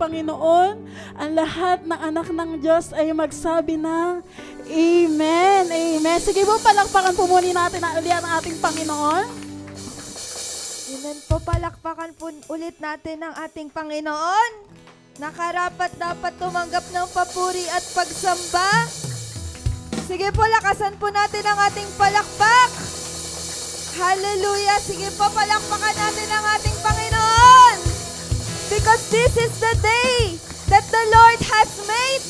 Panginoon, ang lahat ng anak ng Diyos ay magsabi ng Amen. Amen. Sige po, palakpakan po muli natin na ulit ang ating Panginoon. Amen po, palakpakan po ulit natin ang ating Panginoon. Nakarapat dapat tumanggap ng papuri at pagsamba. Sige po, lakasan po natin ang ating palakpak. Hallelujah. Sige po, palakpakan natin ang ating Panginoon. Because this is the day that the Lord has made,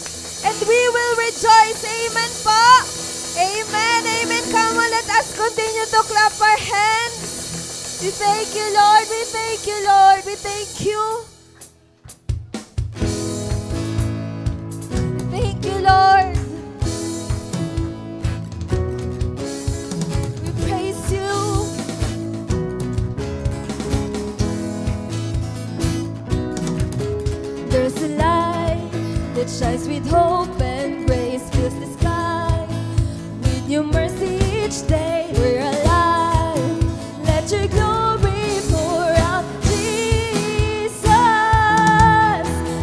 and we will rejoice. Amen po. Amen. Amen. Come on, let us continue to clap our hands. We thank you, Lord. We thank you, Lord. We thank you. Thank you, Lord. We praise you. There's a light that shines with hope and grace fills the sky. With new mercy each day we're alive. Let your glory pour out, Jesus.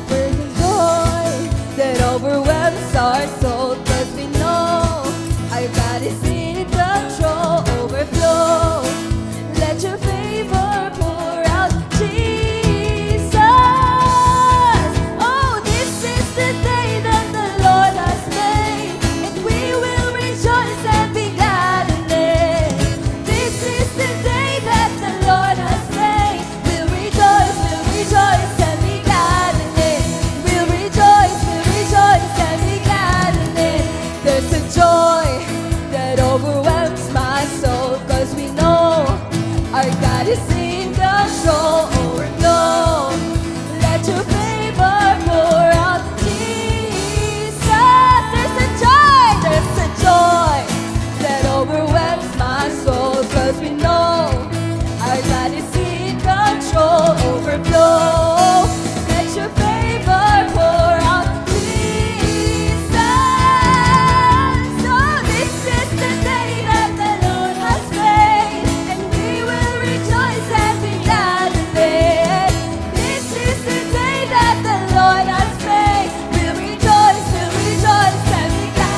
We're the joy that overwhelms our soul, 'cause we know our God is in control. Overflow. Let your favor pour out, Jesus. Oh, this is the day that the Lord has made, and we will rejoice and be glad in it. This is the day that the Lord has made. We'll rejoice and be glad in it. We'll rejoice and be glad in it. There's a joy that overwhelms my soul, 'cause we know our God is in control. Overflow. Let your favor pour out, Jesus. There's a joy that overwhelms my soul, 'cause we know our God is in control. Overflow. Let your favor pour out, Jesus. Oh, this is the day that the Lord has made, and we will rejoice and be glad in it. This is the day that the Lord has made. We'll rejoice and be glad.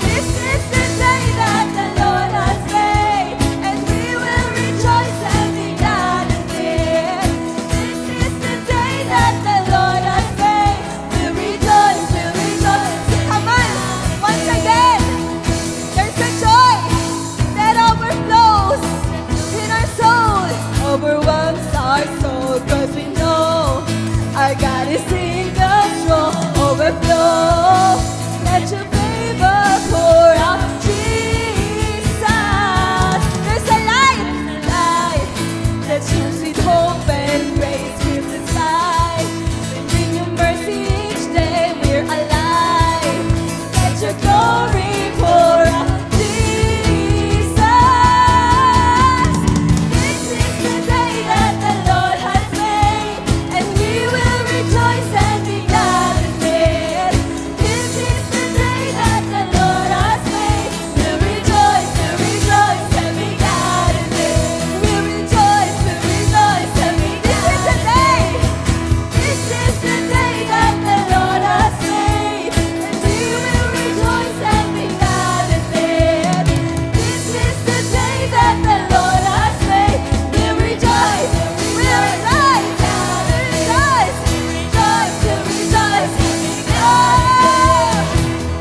This is the day that the Lord has made, and we will rejoice and be glad in it. This is the day that the Lord has made. We'll rejoice. Come on, once again. There's a joy that overflows in our soul, overwhelms our soul, 'cause we know our God is in control. Overflow. Let your favor pour out, Jesus. There's a light that shines with hope and grace fills the sky. In your mercy each day we're alive. Let your glory pour out, Jesus. This is the day that the Lord has made, and we will rejoice and be glad in it. This is the day that the Lord has made. We'll rejoice and be glad in it. We'll rejoice and be glad. This is the day. This is the day that the Lord has made, and we will rejoice and be glad in it. This is the day that the Lord has made. We'll rejoice, we'll rejoice, rejoice and be glad.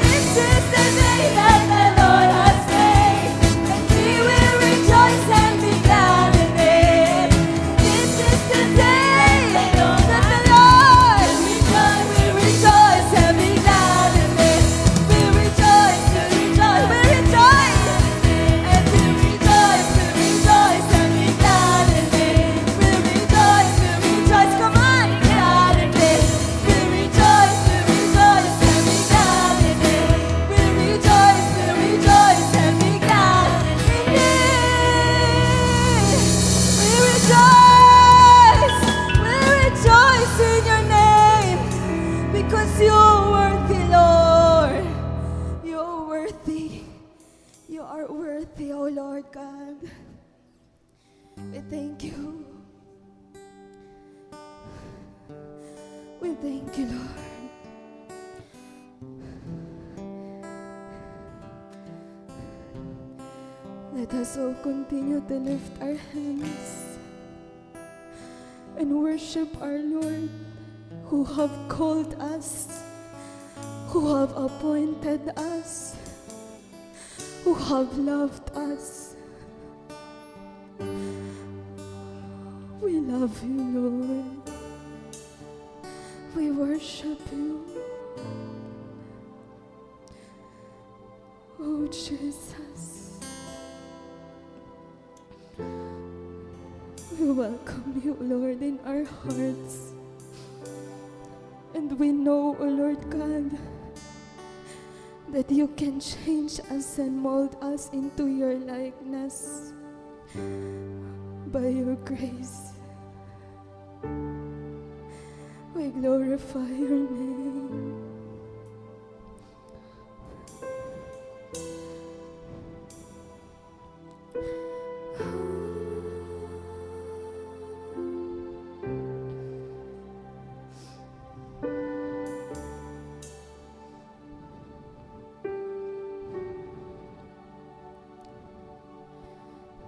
This is the day that the Lord has made, and we will rejoice and be glad in it. This is the day that the Lord we rejoice and be glad in it. We rejoice and be glad in it. We rejoice, come on, glad in it. We rejoice and be glad in it. We rejoice and be glad in it. We rejoice in your name, because you're worthy, Lord. You're worthy. You are worthy, oh Lord God. We thank you. We thank you, Lord. Let us all continue to lift our hands and worship our Lord who have called us, who have appointed us, who have loved us. We love you, Lord. We worship you. Oh, Jesus. We welcome you, Lord, in our hearts. And we know, O Lord God, that you can change us and mold us into your likeness by your grace. We glorify your name.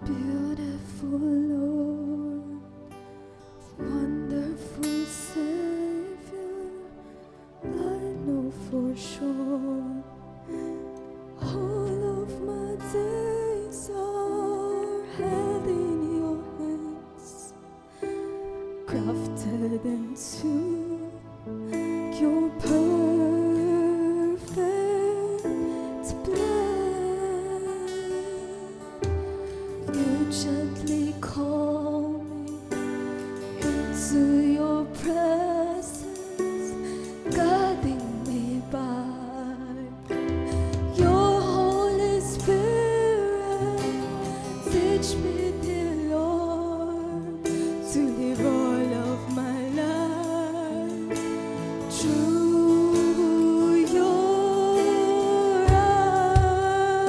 Beautiful Lord, wonderful Savior, I know for sure all of my days are held in your hands, crafted into your perfect plan. You gently call me into your presence, guiding me by your Holy Spirit. Teach me, dear Lord, to live all of my life through your eyes.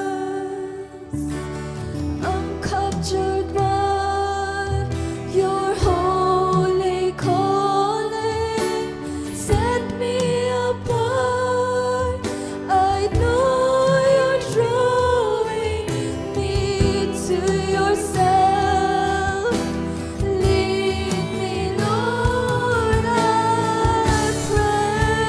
I'm captured by your holy calling. Set me apart. I know you're drawing me to yourself. Lead me, Lord, I pray.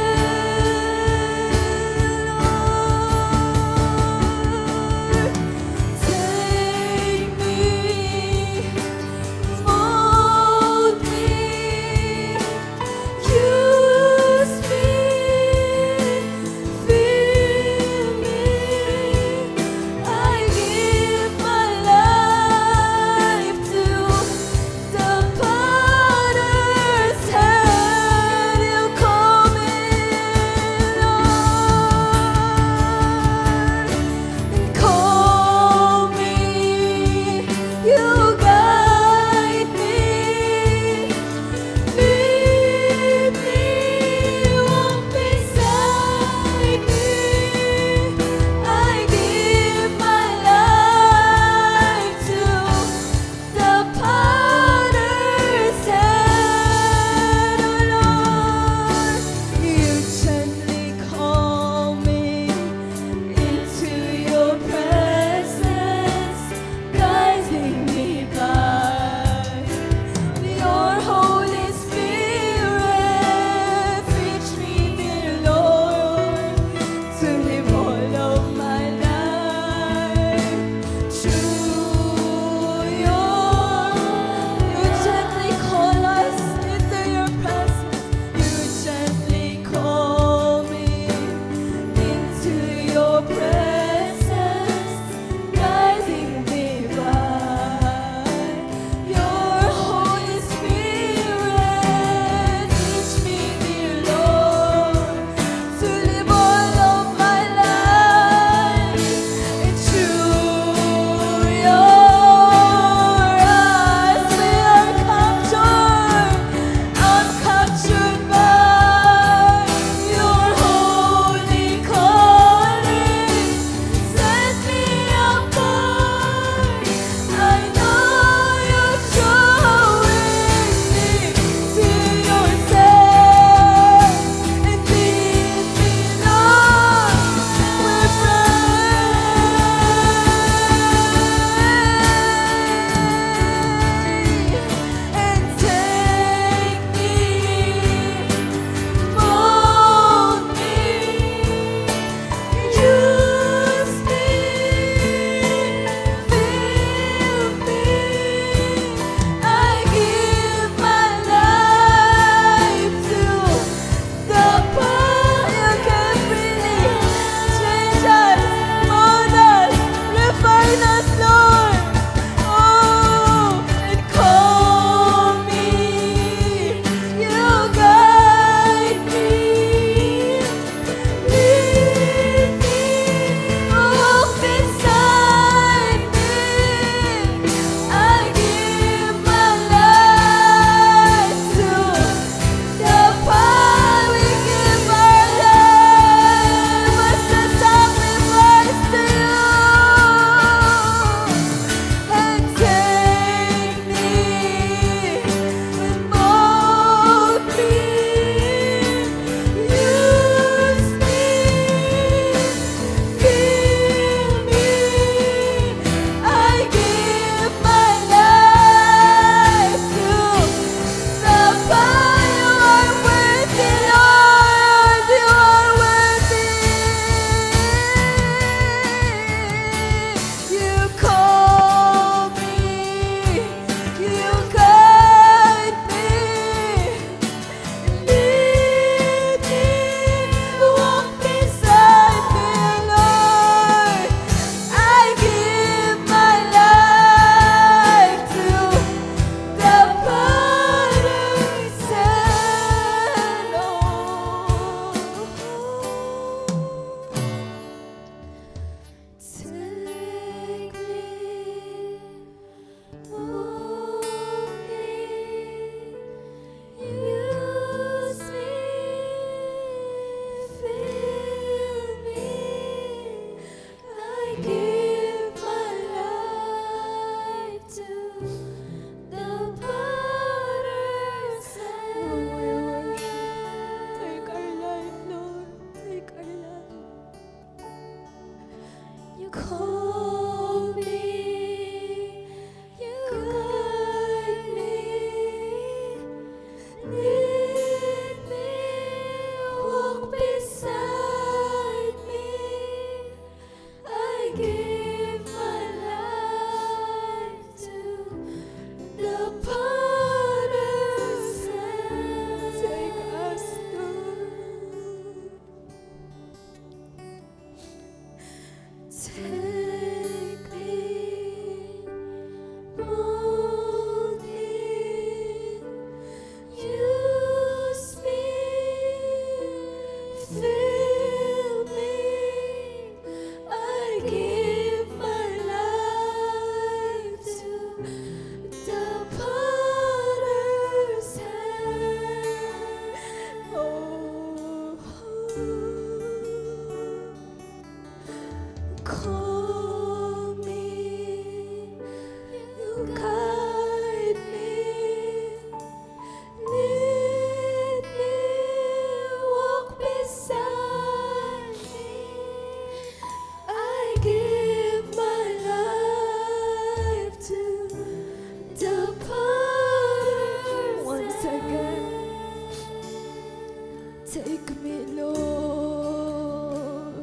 Take me, Lord.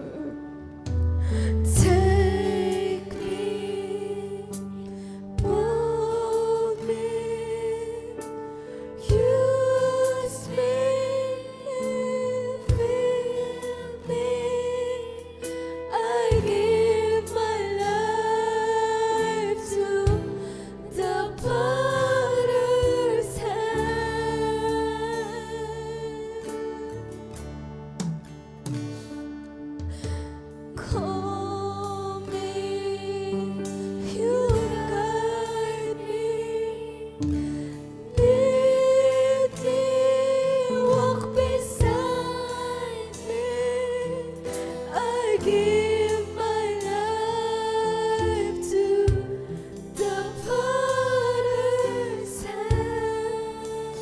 Take me, mold me, use me, fill me. I give my life to the potter's hand. Call me, you guide me, lead me, walk beside me. I give my life to the potter's hand. I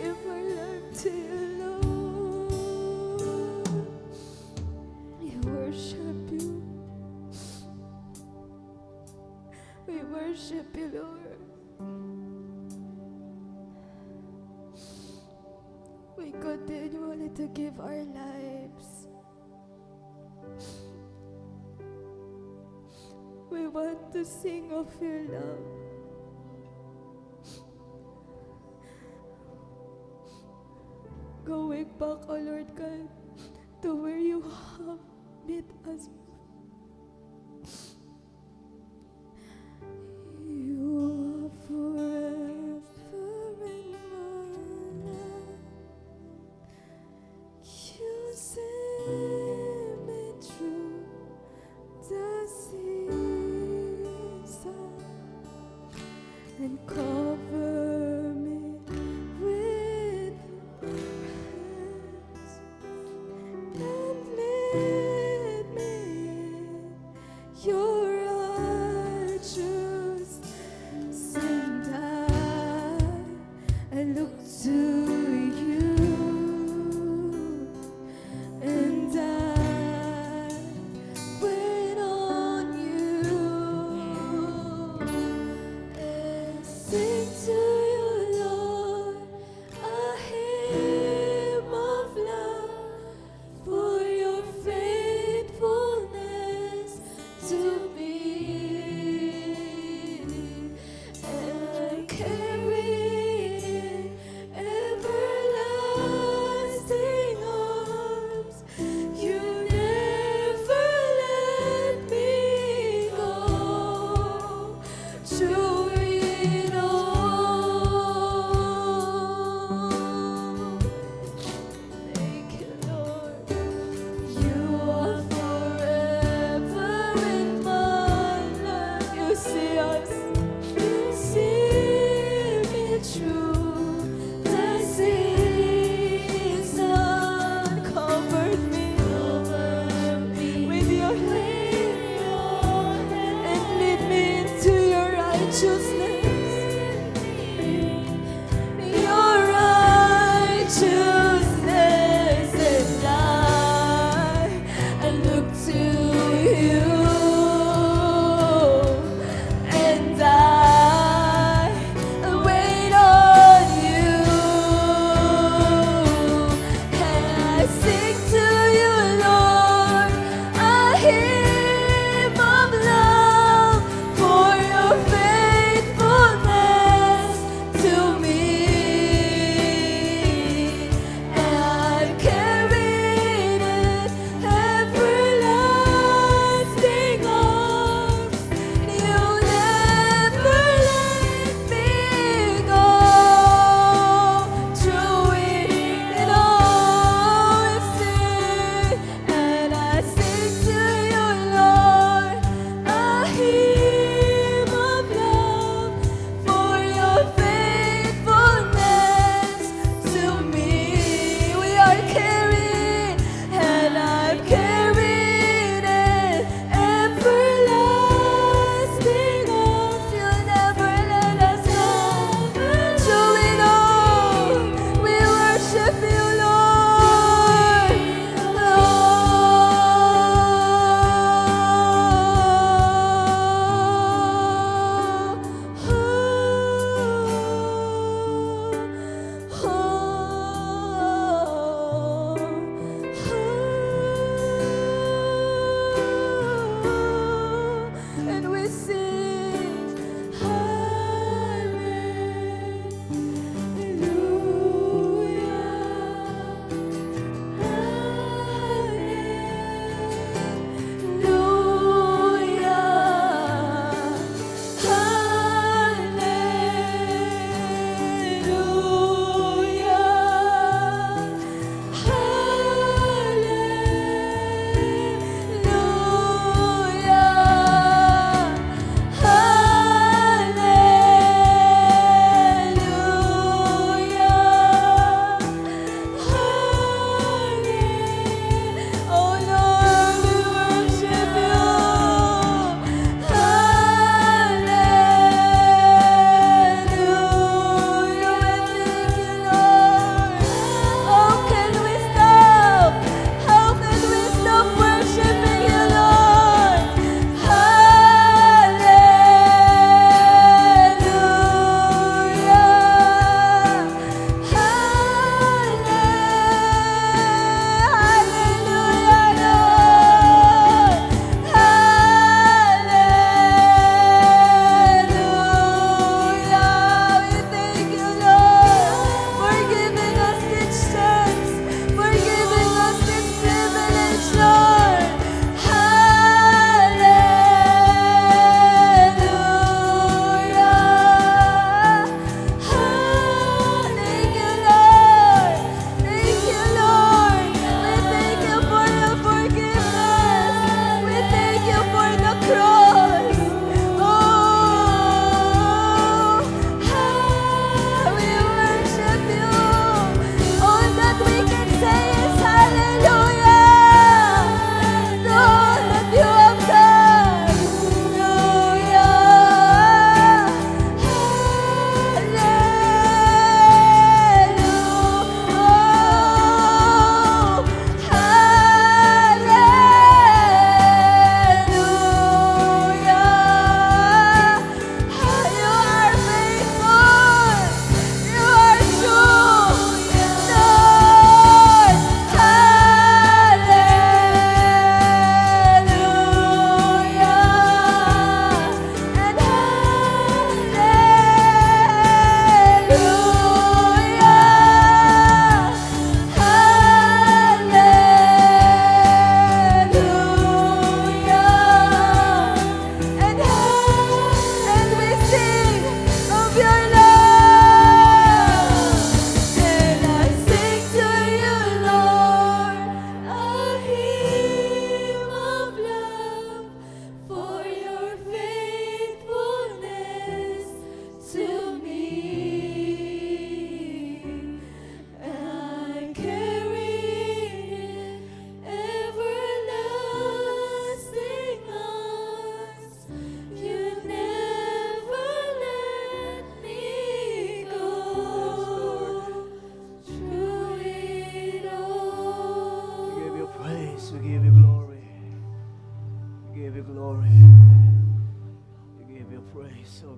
give my life to you, Lord. We worship you. We worship you, Lord. We continually to give our lives. We want to sing of your love. Going back, oh Lord God, to where you have met us. You are forever in my life. You see me through the season and cover me with your hands and lead me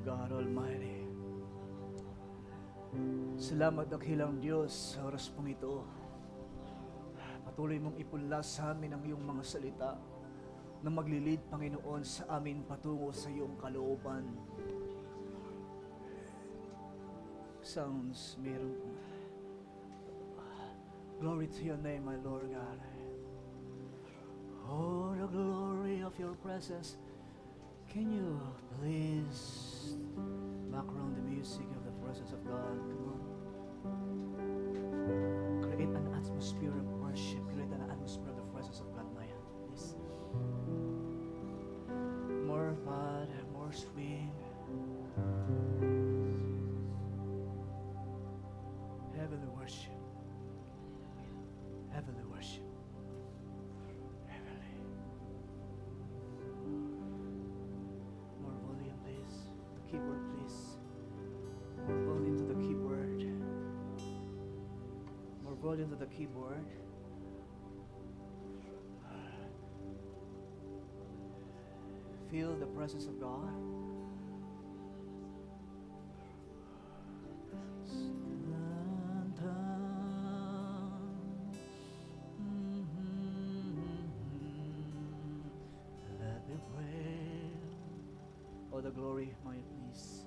God Almighty. Salamat dakilang Diyos sa oras pong ito. Patuloy mong ipunlas sa amin ang iyong mga salita na maglilid, Panginoon, sa amin patungo sa iyong kalooban. Sounds, meron po. Glory to your name, my Lord God. Oh, the glory of your presence. Can you please background the music of the presence of God? Come on. Create an atmosphere of worship. Create an atmosphere of the presence of God, Maya. Please. More pad, more swing. Heavenly worship. Heavenly worship. Heavenly. More volume, please. The keyboard, please. More volume to the keyboard. More volume to the keyboard. Feel the presence of God. Let me pray. Oh, the glory, my please.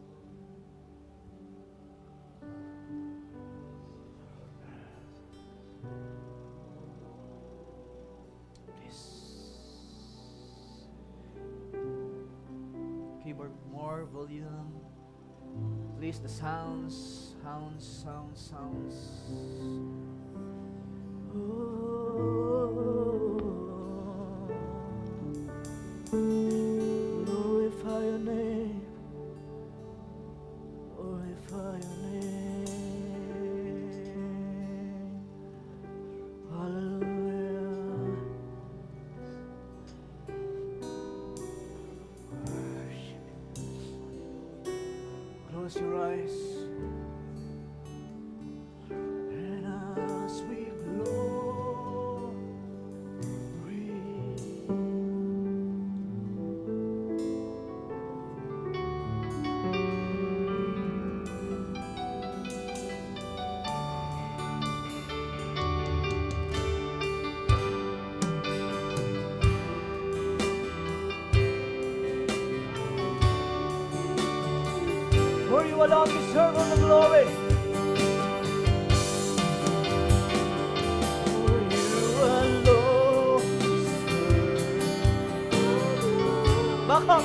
Keyboard, more volume. Please, the sounds. Glorify your name. Glorify your name. Hallelujah. Close your eyes. And as we glory, for you alone deserve all the glory. For you alone deserve. Back up.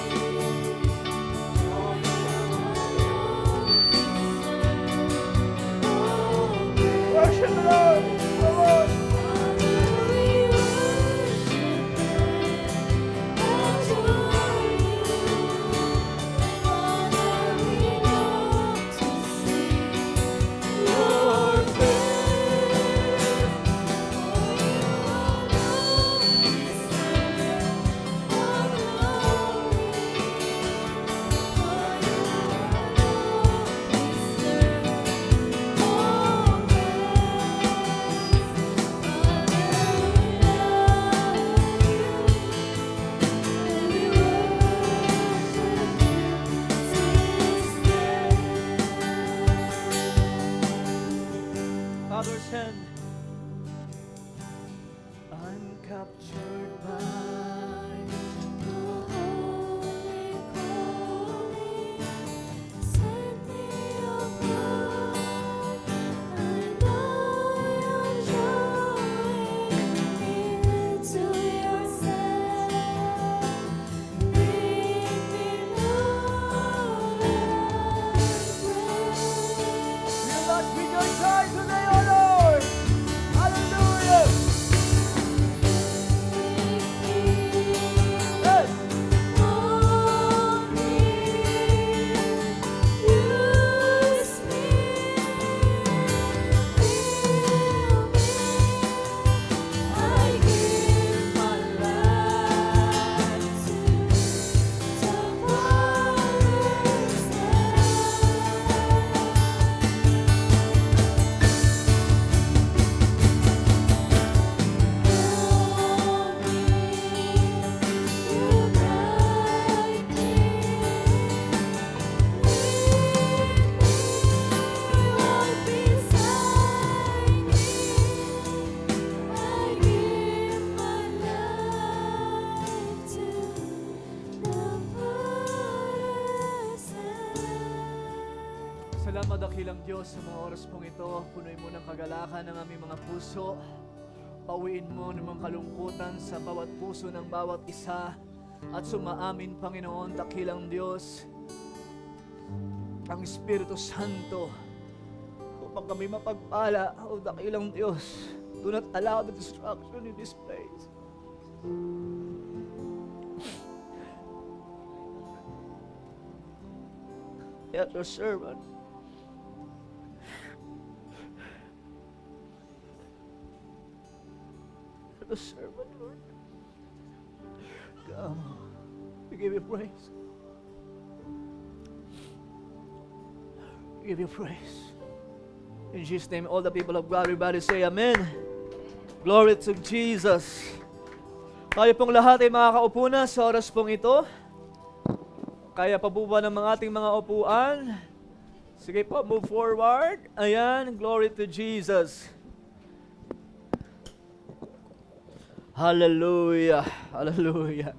Worship the Lord. Come on. Father's hand. I'm captured by you must be your time today, O Lord. Hallelujah. salamat, dakilang Diyos, sa mga oras pong ito. Punuin mo ng kagalakan ng aming mga puso. Pauwiin mo ng mga kalungkutan sa bawat puso ng bawat isa. At sumaamin, Panginoon, dakilang Diyos, ang Espiritu Santo upang kami mapagpala. O dakilang Diyos, do not allow the destruction in this place. Help your servant. Help your servant, Lord. Come. We give you praise. We give you praise. In Jesus' name, all the people of God, everybody say Amen. Glory to Jesus. Tayo pong lahat ay makakaupo na sa oras pong ito. Kaya pa po ba ng mga ating mga upuan? Sige po, move forward. Ayan, glory to Jesus. Hallelujah. Hallelujah.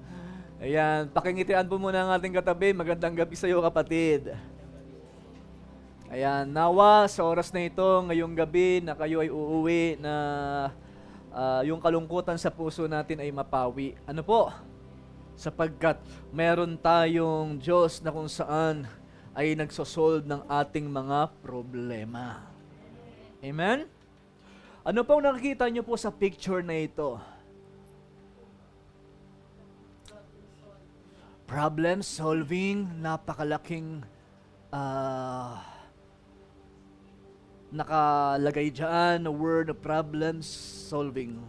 Ayan, pakingitian po muna ang ating katabi. Magandang gabi sa iyo, kapatid. Ayan, nawa sa oras na ito, ngayong gabi na kayo ay uuwi na yung kalungkutan sa puso natin ay mapawi. Ano po? Sapagkat meron tayong Diyos na kung saan ay nagsosolve ng ating mga problema. Amen? Ano pong nakikita nyo po sa picture na ito? Problem solving, napakalaking nakalagay dyan na word na problem solving.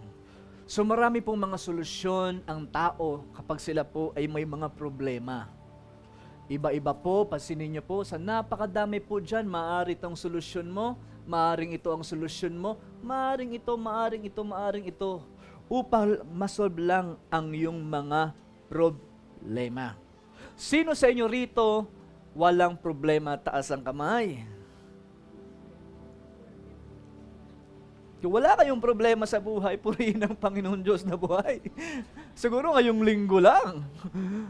So marami pong mga solusyon ang tao kapag sila po ay may mga problema. Iba-iba po, pansinin niyo po, sa napakadami po dyan, maaari itong solusyon mo, maaring ito ang solusyon mo, maaring ito, upang masolve lang ang iyong mga problema. Sino sa inyo rito walang problema? Taas ang kamay. Kung wala kayong problema sa buhay, purihin ang Panginoon Diyos na buhay. Siguro ngayong linggo lang,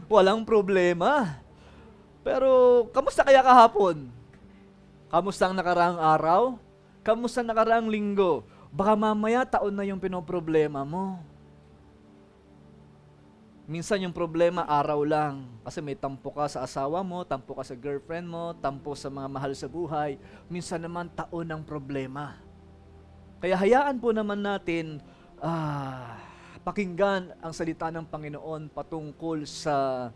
walang problema. Pero, kamusta kaya kahapon? Kamusta ang nakaraang araw? Kamusta ang nakaraang linggo? Baka mamaya taon na yung pinoproblema mo. Minsan yung problema araw lang. Kasi may tampo ka sa asawa mo, tampo ka sa girlfriend mo, tampo sa mga mahal sa buhay. Minsan naman taon ang problema. Kaya hayaan po naman natin pakinggan ang salita ng Panginoon patungkol sa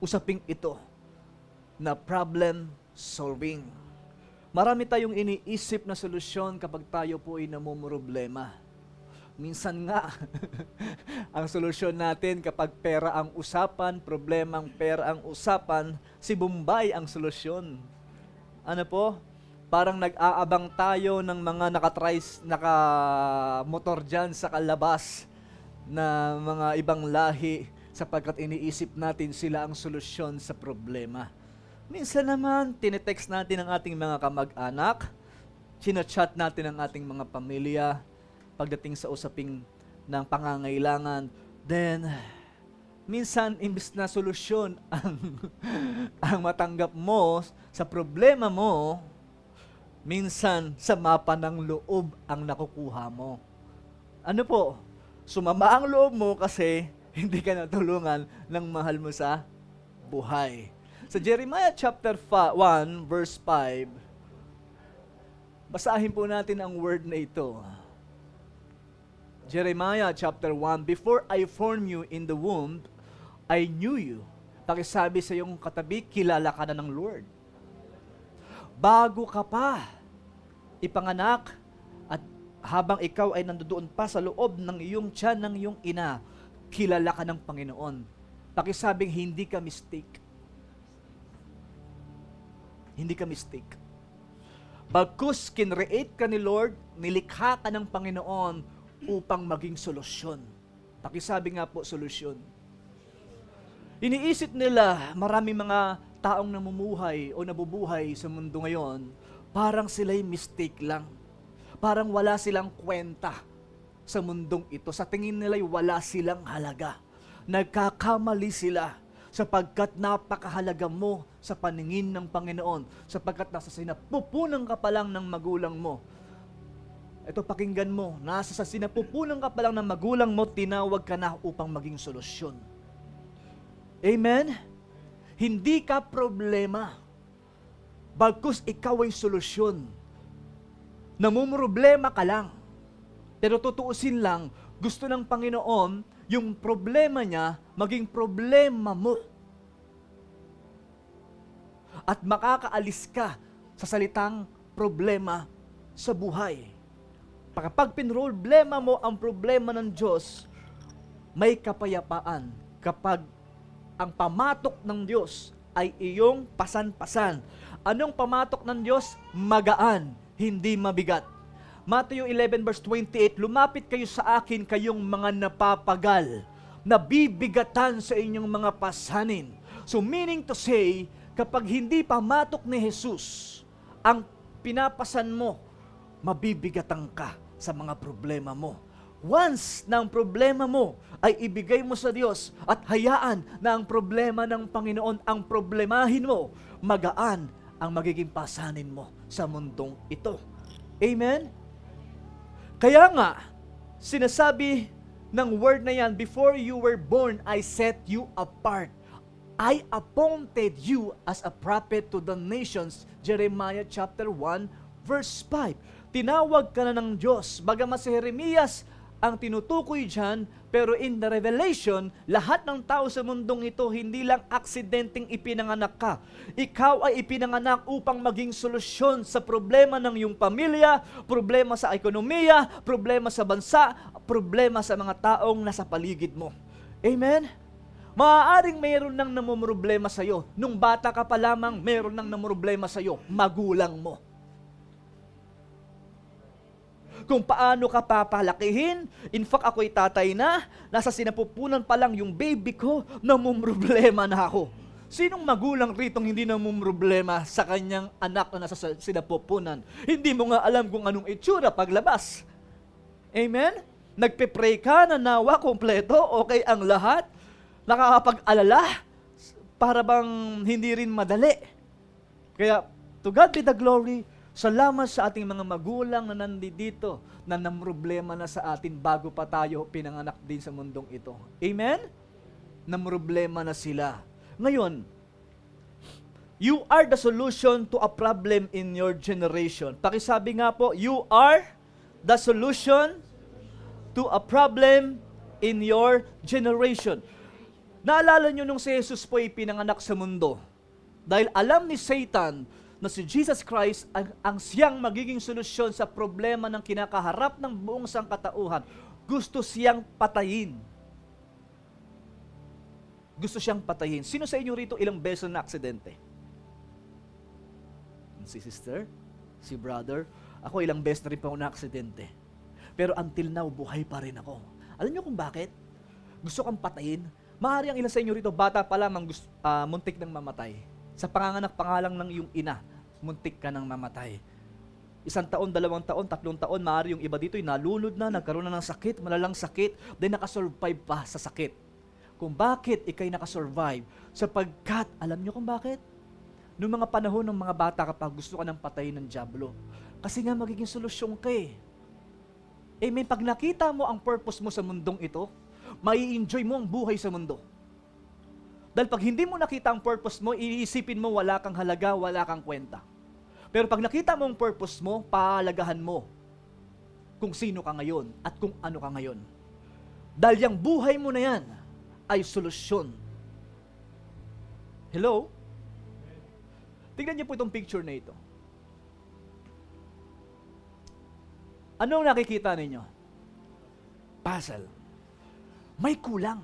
usaping ito na problem solving. Marami tayong iniisip na solusyon kapag tayo po ay namumroblema. Minsan nga, ang solusyon natin kapag pera ang usapan, problemang pera ang usapan, si Bombay ang solusyon. Ano po? Parang nag-aabang tayo ng mga naka-motor dyan sa kalabas na mga ibang lahi sapagkat iniisip natin sila ang solusyon sa problema. Minsan naman, tinetext natin ang ating mga kamag-anak, sinachat natin ang ating mga pamilya pagdating sa usaping ng pangangailangan. Then, minsan, imbis na solusyon ang matanggap mo sa problema mo, minsan, sa mapa ng loob ang nakukuha mo. Ano po? Sumama ang loob mo kasi hindi ka natulungan ng mahal mo sa buhay. Sa Jeremiah chapter 1, verse 5, basahin po natin ang word na ito. Jeremiah chapter 1, before I formed you in the womb, I knew you. Pakisabi sa iyong katabi, kilala ka na ng Lord. Bago ka pa ipanganak at habang ikaw ay nandoon pa sa loob ng iyong tiyan ng iyong ina, kilala ka ng Panginoon. Pakisabing hindi ka mistake. Hindi ka mistake. Bagkus kinreate ka ni Lord, nilikha ka ng Panginoon upang maging solusyon. Pakisabi nga po, solusyon. Iniisip nila, maraming mga taong namumuhay o nabubuhay sa mundo ngayon, parang sila'y mistake lang. Parang wala silang kwenta sa mundong ito. Sa tingin nila'y wala silang halaga. Nagkakamali sila. sapagkat napakahalaga mo sa paningin ng Panginoon, sapagkat nasa sinapupunan ka pa lang ng magulang mo. Ito, pakinggan mo, nasa sa sinapupunan ka pa lang ng magulang mo, tinawag ka na upang maging solusyon. Amen? Hindi ka problema, bagkus ikaw ay solusyon. Namumroblema ka lang. Pero tutuusin lang, gusto ng Panginoon, yung problema niya, maging problema mo. At makakaalis ka sa salitang problema sa buhay. Kapag pinroblema mo ang problema ng Diyos, may kapayapaan kapag ang pamatok ng Diyos ay iyong pasan-pasan. Anong pamatok ng Diyos? Magaan, hindi mabigat. Matthew 11 verse 28, lumapit kayo sa akin kayong mga napapagal, nabibigatan sa inyong mga pasanin. So meaning to say, kapag hindi pamatok ni Jesus ang pinapasan mo, mabibigatan ka sa mga problema mo. Once na ang problema mo ay ibigay mo sa Diyos at hayaan na ang problema ng Panginoon ang problemahin mo, magaan ang magiging pasanin mo sa mundong ito. Amen? Kaya nga, sinasabi ng word na yan, before you were born, I set you apart. I appointed you as a prophet to the nations. Jeremiah chapter 1 verse 5. Tinawag ka na ng Diyos. Bagamat si Jeremias ang tinutukoy dyan, pero in the Revelation, lahat ng tao sa mundong ito, hindi lang aksidenteng ipinanganak ka. Ikaw ay ipinanganak upang maging solusyon sa problema ng iyong pamilya, problema sa ekonomiya, problema sa bansa, problema sa mga taong nasa paligid mo. Amen? Maaaring mayroon nang namumroblema sa'yo. Nung bata ka pa lamang, mayroon nang namumroblema sa'yo. Magulang mo. Kung paano ka papalakihin. In fact, ako'y tatay na, nasa sinapupunan pa lang yung baby ko, namumroblema na ako. Sinong magulang ritong hindi namumroblema sa kanyang anak na nasa sinapupunan? Hindi mo nga alam kung anong itsura paglabas. Amen? Nagpe-pray ka na nawa kompleto, okay ang lahat? Nakakapag-alala? Para bang hindi rin madali? Kaya, to God be the glory. Salamat sa ating mga magulang na nandito na namroblema na sa atin bago pa tayo pinanganak din sa mundong ito. Amen? Namroblema na sila. Ngayon, you are the solution to a problem in your generation. Pakisabi nga po, you are the solution to a problem in your generation. Naalala nyo nung si Jesus po ay pinanganak sa mundo. Dahil alam ni Satan na si Jesus Christ ang siyang magiging solusyon sa problema ng kinakaharap ng buong sangkatauhan. Gusto siyang patayin. Gusto siyang patayin. Sino sa inyo rito ilang beses na aksidente? Si sister? Si brother? Ako ilang beses na rin pa ako na aksidente. Pero until now, buhay pa rin ako. Alam niyo kung bakit? Gusto kang patayin? Maaari ang ilan sa inyo rito, bata pa lamang muntik nang mamatay. Sa panganganak pangalang ng iyong ina, muntik ka nang mamatay. 1 taon, 2 taon, 3 taon, maaari yung iba dito ay nalunod na, nagkaroon na ng sakit, malalang sakit, then nakasurvive pa sa sakit. Kung bakit ikay nakasurvive? Sapagkat, alam niyo kung bakit? Noong mga panahon ng mga bata kapag gusto ka ng patayin ng dyablo, kasi nga magiging solusyon ka eh. Amen, pag nakita mo ang purpose mo sa mundong ito, mai-enjoy mo ang buhay sa mundo. Dahil pag hindi mo nakita ang purpose mo, iisipin mo wala kang halaga, wala kang kwenta. Pero pag nakita mo ang purpose mo, pahalagahan mo kung sino ka ngayon at kung ano ka ngayon. Dahil yung buhay mo na yan ay solusyon. Hello? Tingnan niyo po itong picture na ito. Anong nakikita ninyo? Puzzle. May kulang.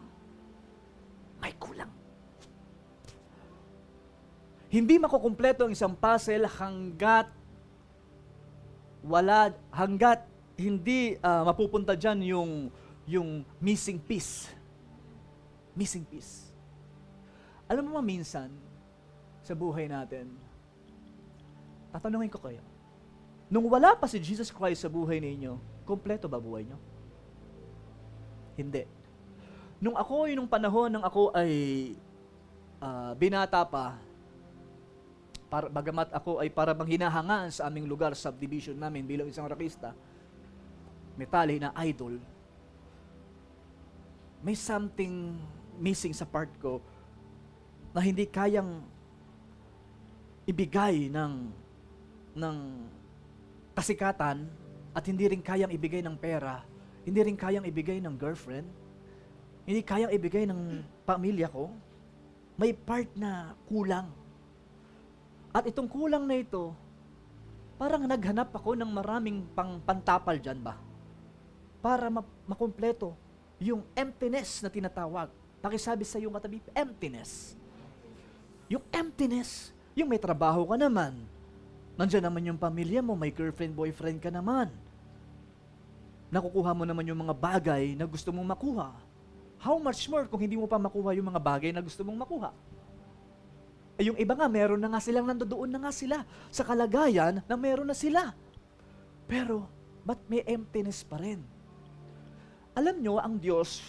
May kulang. Hindi makukumpleto ang isang puzzle hanggat hindi mapupunta dyan yung missing piece. Missing piece. Alam mo minsan, sa buhay natin, tatanungin ko kayo, nung wala pa si Jesus Christ sa buhay ninyo, kumpleto ba buhay nyo? Hindi. Nung panahon nang ako ay binata pa, bagamat ako ay para bang hinahangaan sa aming lugar, subdivision namin bilang isang rockista, metali na idol, may something missing sa part ko na hindi kayang ibigay ng kasikatan at hindi rin kayang ibigay ng pera, hindi rin kayang ibigay ng girlfriend, hindi kayang ibigay ng pamilya ko. May part na kulang. At itong kulang na ito, parang naghanap ako ng maraming pantapal dyan ba? Para makumpleto yung emptiness na tinatawag. Pakisabi sa iyong katabi, emptiness. Yung emptiness, yung may trabaho ka naman, nandiyan naman yung pamilya mo, may girlfriend, boyfriend ka naman. Nakukuha mo naman yung mga bagay na gusto mong makuha. How much more kung hindi mo pa makuha yung mga bagay na gusto mong makuha? Eh, yung iba nga, meron na nga silang nandoon na nga sila sa kalagayan na meron na sila. Pero, ba't may emptiness pa rin? Alam nyo, ang Diyos,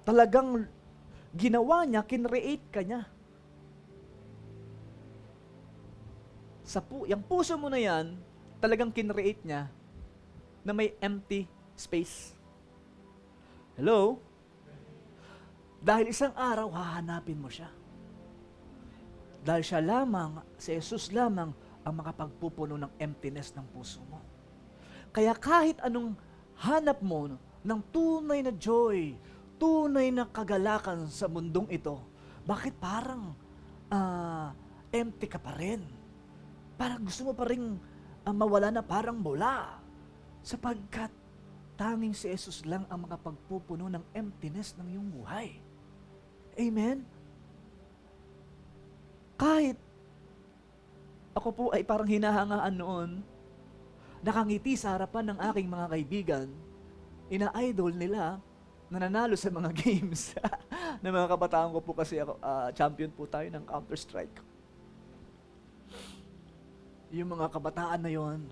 talagang ginawa niya, kinreate ka niya. Yung puso mo na yan, talagang kinreate niya na may empty space. Hello? Dahil isang araw, hahanapin mo siya. Dahil siya lamang, si Jesus lamang, ang makapagpupuno ng emptiness ng puso mo. Kaya kahit anong hanap mo ng tunay na joy, tunay na kagalakan sa mundong ito, bakit parang empty ka pa rin? Parang gusto mo pa rin mawala na parang mula. Sapagkat tanging si Jesus lang ang makapagpupuno ng emptiness ng iyong buhay. Amen? Kahit ako po ay parang hinahangaan noon, nakangiti sa harapan ng aking mga kaibigan, ina-idol nila, nananalo sa mga games. ng mga kabataan ko po kasi ako, champion po tayo ng Counter-Strike. Yung mga kabataan na yon,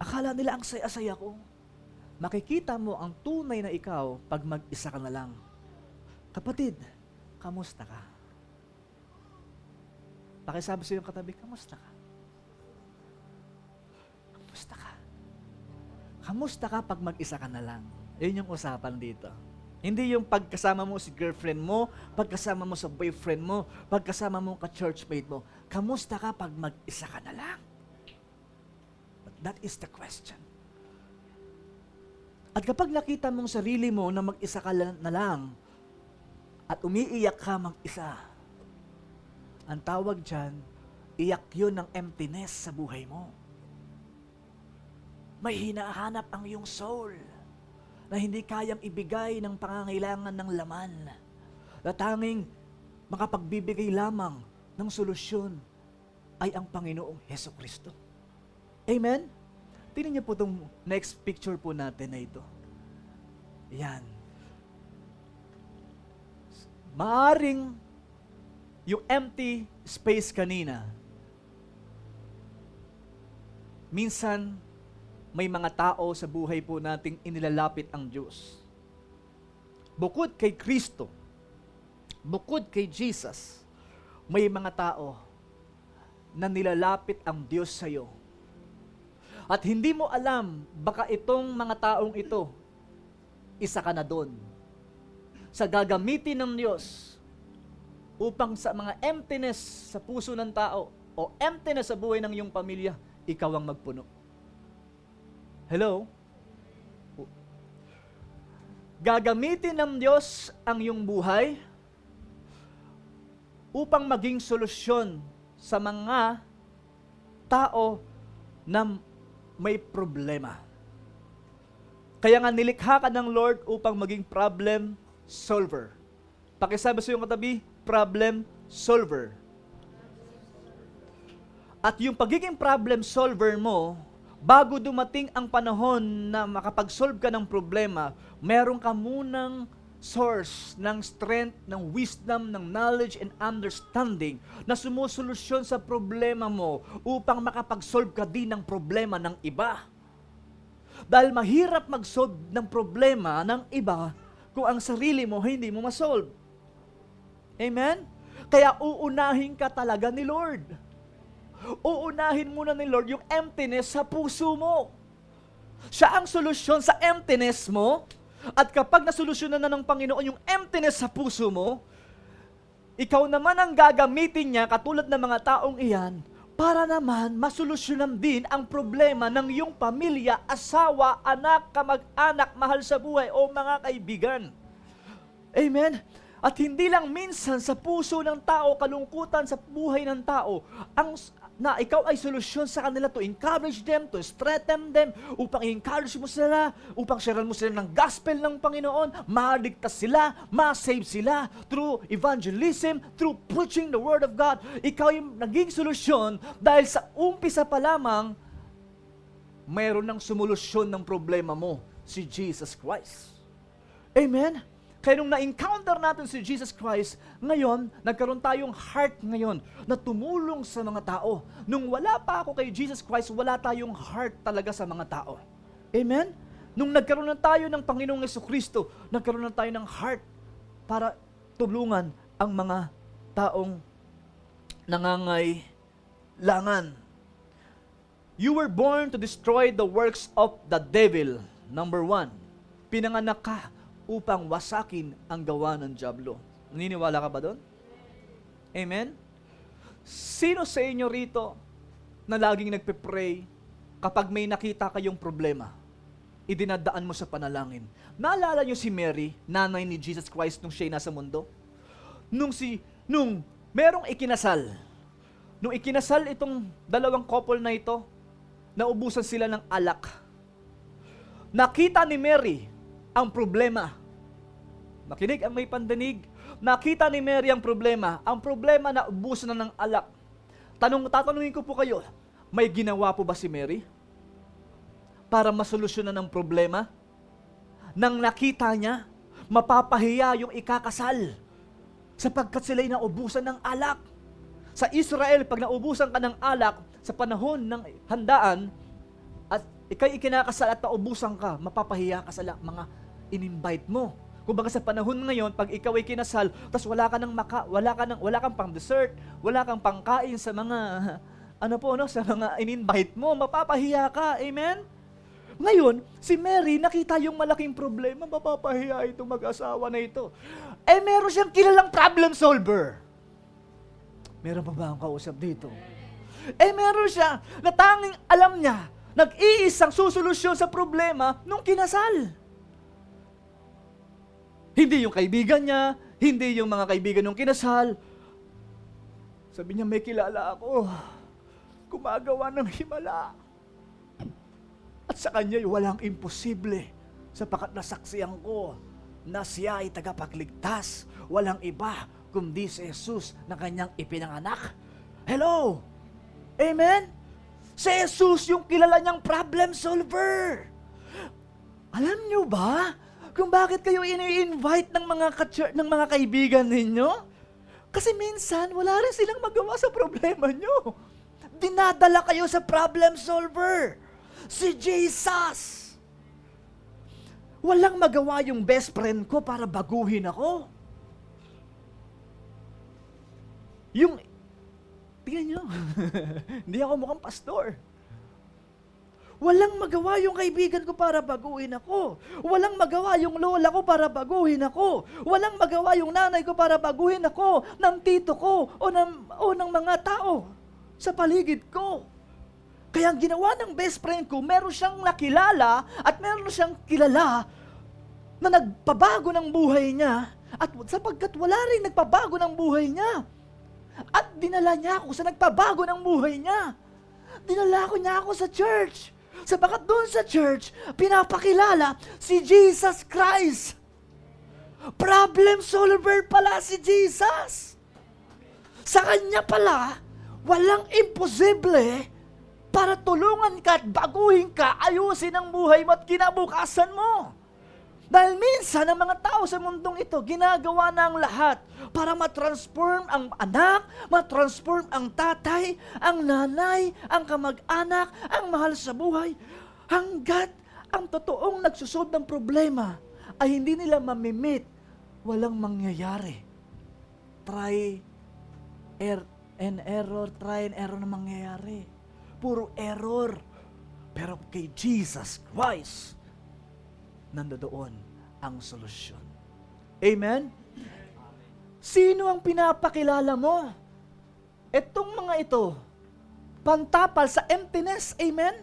akala nila ang saya-saya ko. Makikita mo ang tunay na ikaw pag mag-isa ka na lang. Kapatid, kamusta ka? Pakisabi sa iyong katabi, kamusta ka? Kamusta ka? Kamusta ka pag mag-isa ka na lang? Yun yung usapan dito. Hindi yung pagkasama mo si girlfriend mo, pagkasama mo sa boyfriend mo, pagkasama mo ka-churchmate mo. Kamusta ka pag mag-isa ka na lang? But that is the question. At kapag nakita mong sarili mo na mag-isa ka na lang, at umiiyak ka mag-isa, ang tawag dyan, iyak yun ng emptiness sa buhay mo. May hinahanap ang iyong soul na hindi kayang ibigay ng pangangailangan ng laman, na tanging makapagbibigay lamang ng solusyon ay ang Panginoong Hesukristo. Amen? Tingnan niyo po itong next picture po natin na ito. Yan. Maaring yung empty space kanina, minsan may mga tao sa buhay po nating inilalapit ang Diyos. Bukod kay Kristo, bukod kay Jesus, may mga tao na nilalapit ang Diyos sa iyo. At hindi mo alam, baka itong mga taong ito, isa ka na doon. Sa gagamitin ng Diyos upang sa mga emptiness sa puso ng tao o emptiness sa buhay ng iyong pamilya, ikaw ang magpuno. Hello? Gagamitin ng Diyos ang iyong buhay upang maging solusyon sa mga tao na may problema. Kaya nga nilikha ka ng Lord upang maging problem solver. Pakisabi sa iyong katabi, problem solver. At yung pagiging problem solver mo, bago dumating ang panahon na makapag-solve ka ng problema, meron ka munang source ng strength, ng wisdom, ng knowledge and understanding na sumusolusyon sa problema mo upang makapag-solve ka din ng problema ng iba. Dahil mahirap mag-solve ng problema ng iba kung ang sarili mo hindi mo ma-solve. Amen? Kaya uunahin ka talaga ni Lord. Uunahin muna ni Lord yung emptiness sa puso mo. Siya ang solusyon sa emptiness mo. At kapag nasolusyonan na ng Panginoon yung emptiness sa puso mo, ikaw naman ang gagamitin niya katulad ng mga taong iyan para naman masolusyonan din ang problema ng iyong pamilya, asawa, anak, kamag-anak, mahal sa buhay o mga kaibigan. Amen? At hindi lang minsan sa puso ng tao, kalungkutan sa buhay ng tao, na ikaw ay solusyon sa kanila to encourage them, to strengthen them, upang i-encourage mo sila, upang sharean mo sila ng gospel ng Panginoon, maligtas sila, ma-save sila, through evangelism, through preaching the word of God. Ikaw yung naging solusyon dahil sa umpisa pa lamang, mayroon ng solusyon ng problema mo, si Jesus Christ. Amen? Kaya nung na-encounter natin si Jesus Christ, ngayon, nagkaroon tayong heart ngayon na tumulong sa mga tao. Nung wala pa ako kay Jesus Christ, wala tayong heart talaga sa mga tao. Amen? Nung nagkaroon na tayo ng Panginoong Jesucristo, nagkaroon na tayo ng heart para tulungan ang mga taong nangangailangan. You were born to destroy the works of the devil. Number 1, pinanganak ka upang wasakin ang gawa ng dyablo. Naniniwala ka ba doon? Amen? Sino sa inyo rito na laging nagpe-pray kapag may nakita kayong problema, idinadaan mo sa panalangin? Naalala niyo si Mary, nanay ni Jesus Christ nung siya'y nasa mundo? Nung merong ikinasal, nung ikinasal itong dalawang couple na ito, naubusan sila ng alak. Nakita ni Mary ang problema. Makinig ang may pandinig. Nakita ni Mary ang problema. Ang problema na ubusan na ng alak. Tatanungin ko po kayo, may ginawa po ba si Mary para masolusyonan ang problema? Nang nakita niya, mapapahiya yung ikakasal sapagkat sila'y naubusan ng alak. Sa Israel, pag naubusan ka ng alak sa panahon ng handaan at ikay ikinakasal at naubusan ka, mapapahiya ka sa mga in-invite mo. Kung baka sa panahon ngayon, pag ikaw ay kinasal, tapos wala kang pang dessert, wala kang pangkain sa mga sa mga in-invite mo, mapapahiya ka. Amen? Ngayon, si Mary nakita yung malaking problema, mapapahiya itong mag-asawa na ito. Meron siyang kilalang problem solver. Meron pa ba ang kausap dito? Meron siya na tanging alam niya, nag-iisang susolusyon sa problema nung kinasal. Hindi yung kaibigan niya, hindi yung mga kaibigan nung kinasal. Sabi niya, may kilala ako, gumagawa ng himala. At sa kanya, walang imposible, sapagkat nasaksiyan ko na siya ay tagapagligtas. Walang iba kundi si Jesus na kanyang ipinanganak. Hello? Amen? Si Jesus yung kilala niyang problem solver. Alam niyo ba kung bakit kayo ini-invite ng mga kaibigan ninyo? Kasi minsan, wala rin silang magawa sa problema nyo. Dinadala kayo sa problem solver. Si Jesus. Walang magawa yung best friend ko para baguhin ako. Tingnan nyo, hindi ako mukhang pastor. Walang magawa yung kaibigan ko para baguhin ako. Walang magawa yung lola ko para baguhin ako. Walang magawa yung nanay ko para baguhin ako, ng tito ko, o ng mga tao sa paligid ko. Kaya ang ginawa ng best friend ko, meron siyang nakilala at meron siyang kilala na nagpabago ng buhay niya at sapagkat wala rin nagpabago ng buhay niya. At dinala niya ako sa nagpabago ng buhay niya. Dinala niya ako sa church. Sapagkat doon sa church, pinapakilala si Jesus Christ. Problem solver pala si Jesus. Sa kanya pala, walang imposible para tulungan ka at baguhin ka, ayusin ang buhay mo at kinabukasan mo. Dahil minsan, ang mga tao sa mundong ito, ginagawa na ang lahat para matransform ang anak, matransform ang tatay, ang nanay, ang kamag-anak, ang mahal sa buhay, hanggat ang totoong nagsusolve ng problema ay hindi nila mamimit, walang mangyayari. Try and error, try and error na mangyayari. Puro error. Pero kay Jesus Christ, nandoon ang solusyon. Amen? Sino ang pinapakilala mo? Itong mga ito, pantapal sa emptiness. Amen?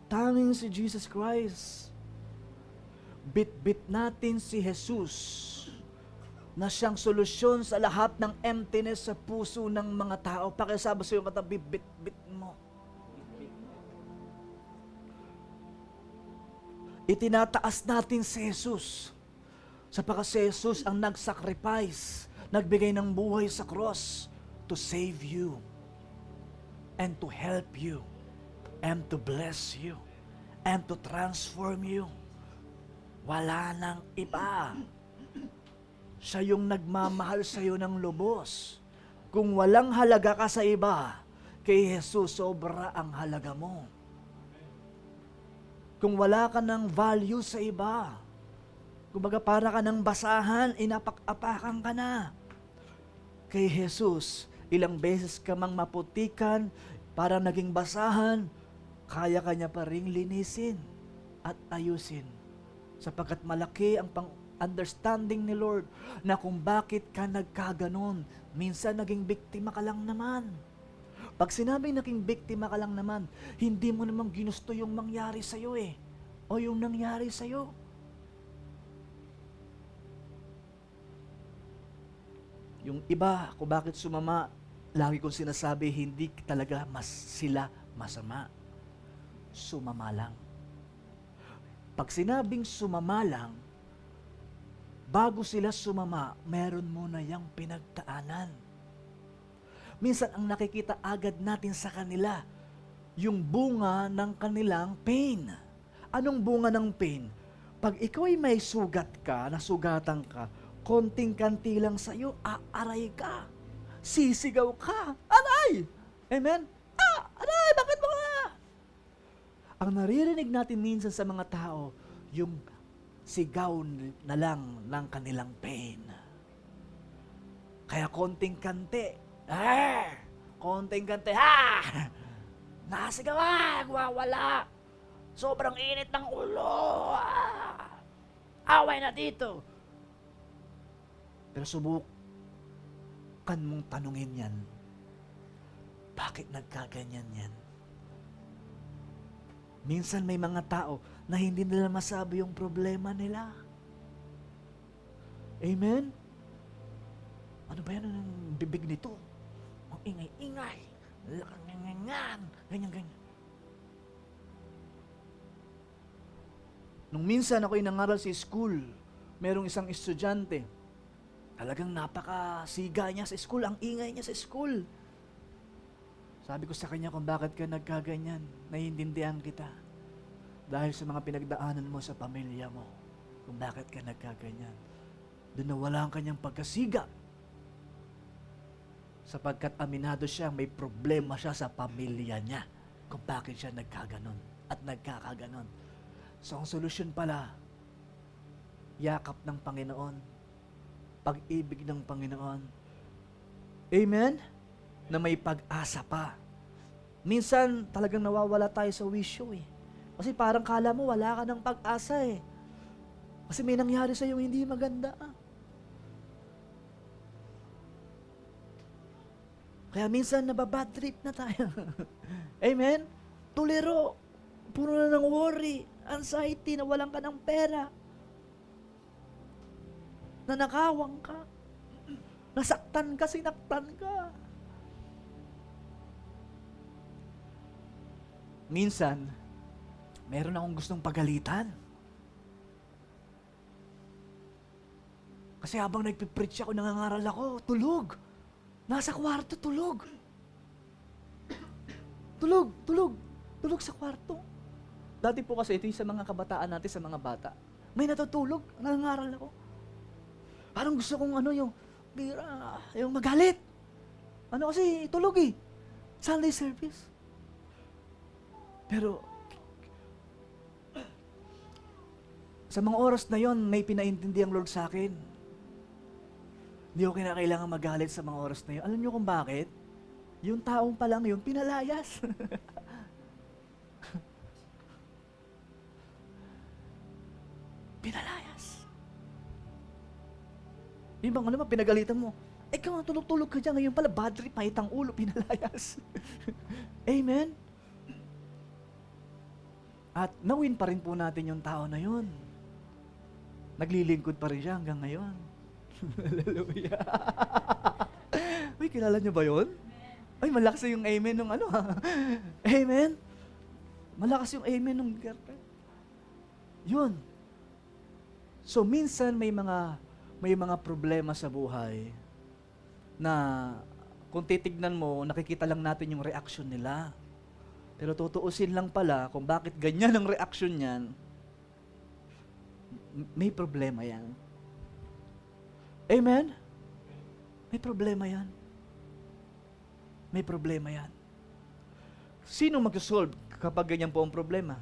Tanging si Jesus Christ. Bit-bit natin si Jesus na siyang solusyon sa lahat ng emptiness sa puso ng mga tao. Pakisabi sa iyong katabi, bit-bit mo. Itinataas natin si Jesus. Sapagkat si Jesus ang nag-sacrifice, nagbigay ng buhay sa cross to save you and to help you and to bless you and to transform you. Wala nang iba. Siya yung nagmamahal sa iyo ng lubos. Kung walang halaga ka sa iba, kay Jesus sobra ang halaga mo. Kung wala ka ng value sa iba, kumbaga para ka ng basahan, inapak-apakan ka na. Kay Jesus, ilang beses ka mang maputikan, para naging basahan, kaya ka niya pa ring linisin at ayusin. Sapagkat malaki ang understanding ni Lord na kung bakit ka nagkaganon. Minsan naging biktima ka lang naman. Pag sinabing naging biktima ka lang naman, hindi mo namang ginusto yung mangyari sa'yo o yung nangyari sa'yo. Yung iba, kung bakit sumama, lagi kong sinasabi, hindi talaga sila masama. Sumama lang. Pag sinabing sumama lang, bago sila sumama, meron muna yung pinagdaanan. Minsan ang nakikita agad natin sa kanila, yung bunga ng kanilang pain. Anong bunga ng pain? Pag ikaw ay may sugat ka, nasugatan ka, konting-kanti lang sa'yo, aaray ka. Sisigaw ka. Aray! Amen? Aray! Bakit mo ka? Ang naririnig natin minsan sa mga tao, yung sigaw na lang ng kanilang pain. Kaya konting-kanti, konting-kanti, nasigaw, wala. Sobrang init ng ulo. Away na dito. Pero subukan mong tanungin yan. Bakit nagkaganyan yan? Minsan may mga tao na hindi nila masabi yung problema nila. Amen? Ano ba yan ang bibig nito? Ang ingay-ingay. Ganyan. Nung minsan ako'y nangaral sa school, merong isang estudyante. Talagang napakasiga niya sa school, ang ingay niya sa school. Sabi ko sa kanya kung bakit ka nagkaganyan, naiintindihan kita. Dahil sa mga pinagdaanan mo sa pamilya mo, kung bakit ka nagkaganyan. Doon nawala ang kanyang pagkasiga. Sapagkat aminado siya, may problema siya sa pamilya niya kung bakit siya nagkaganon at nagkakaganon. So ang solusyon pala, yakap ng Panginoon, pag-ibig ng Panginoon. Amen? Na may pag-asa pa. Minsan talagang nawawala tayo sa wisyo Kasi parang kala mo wala ka ng pag-asa Kasi may nangyari sa iyo hindi maganda. Kaya minsan nababad trip na tayo. Amen? Tuliro. Puro na ng worry, anxiety, nawalan ka ng pera. Nanakawang ka. Nasaktan ka, sinaktan ka. Minsan, meron akong gustong pagalitan. Kasi habang nagpipreach ako, nangangaral ako, tulog. Nasa kwarto, tulog. Tulog sa kwarto. Dati po kasi ito yung sa mga kabataan natin, sa mga bata. May natutulog, nangangaral ako. Parang gusto kong yung bira, yung magalit. Kasi tulog Sunday service. Pero, sa mga oras na yon, may pinaintindi ang Lord sa akin. Hindi ko kinakailangan magalit sa mga oras na yun. Alam niyo kung bakit? Yung taong pa lang yun, pinalayas. Pinalayas. Yung bang naman, pinagalitan mo. Ikaw, tulog-tulog ka dyan. Ngayon pala, bad trip, mahitang ulo, pinalayas. Amen? At nawin pa rin po natin yung tao na yun. Naglilingkod pa rin siya hanggang ngayon. Hallelujah. Uy, kilala niyo ba yun? Ay, malakas yung amen nung ano. Amen? Malakas yung amen nung girlfriend. Yun. So, minsan may mga problema sa buhay na kung titignan mo, nakikita lang natin yung reaction nila. Pero tutuusin lang pala kung bakit ganyan ang reaction niyan, may problema yan. Amen? May problema yan. May problema yan. Sino mag-solve kapag ganyan po ang problema?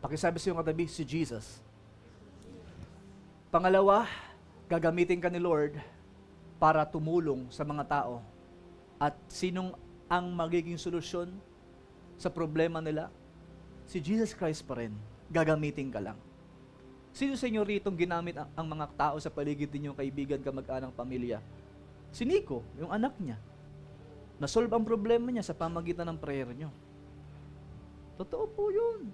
Pakisabi sa iyong katabi, si Jesus. Pangalawa, gagamitin ka ni Lord para tumulong sa mga tao. At sinong ang magiging solusyon sa problema nila? Si Jesus Christ pa rin. Gagamitin ka lang. Sino sa inyo rito ginamit ang mga tao sa paligid ninyo, kaibigan, kamag-anang pamilya? Si Nico, yung anak niya. Nasolve ang problema niya sa pamagitan ng prayer niyo. Totoo po yun.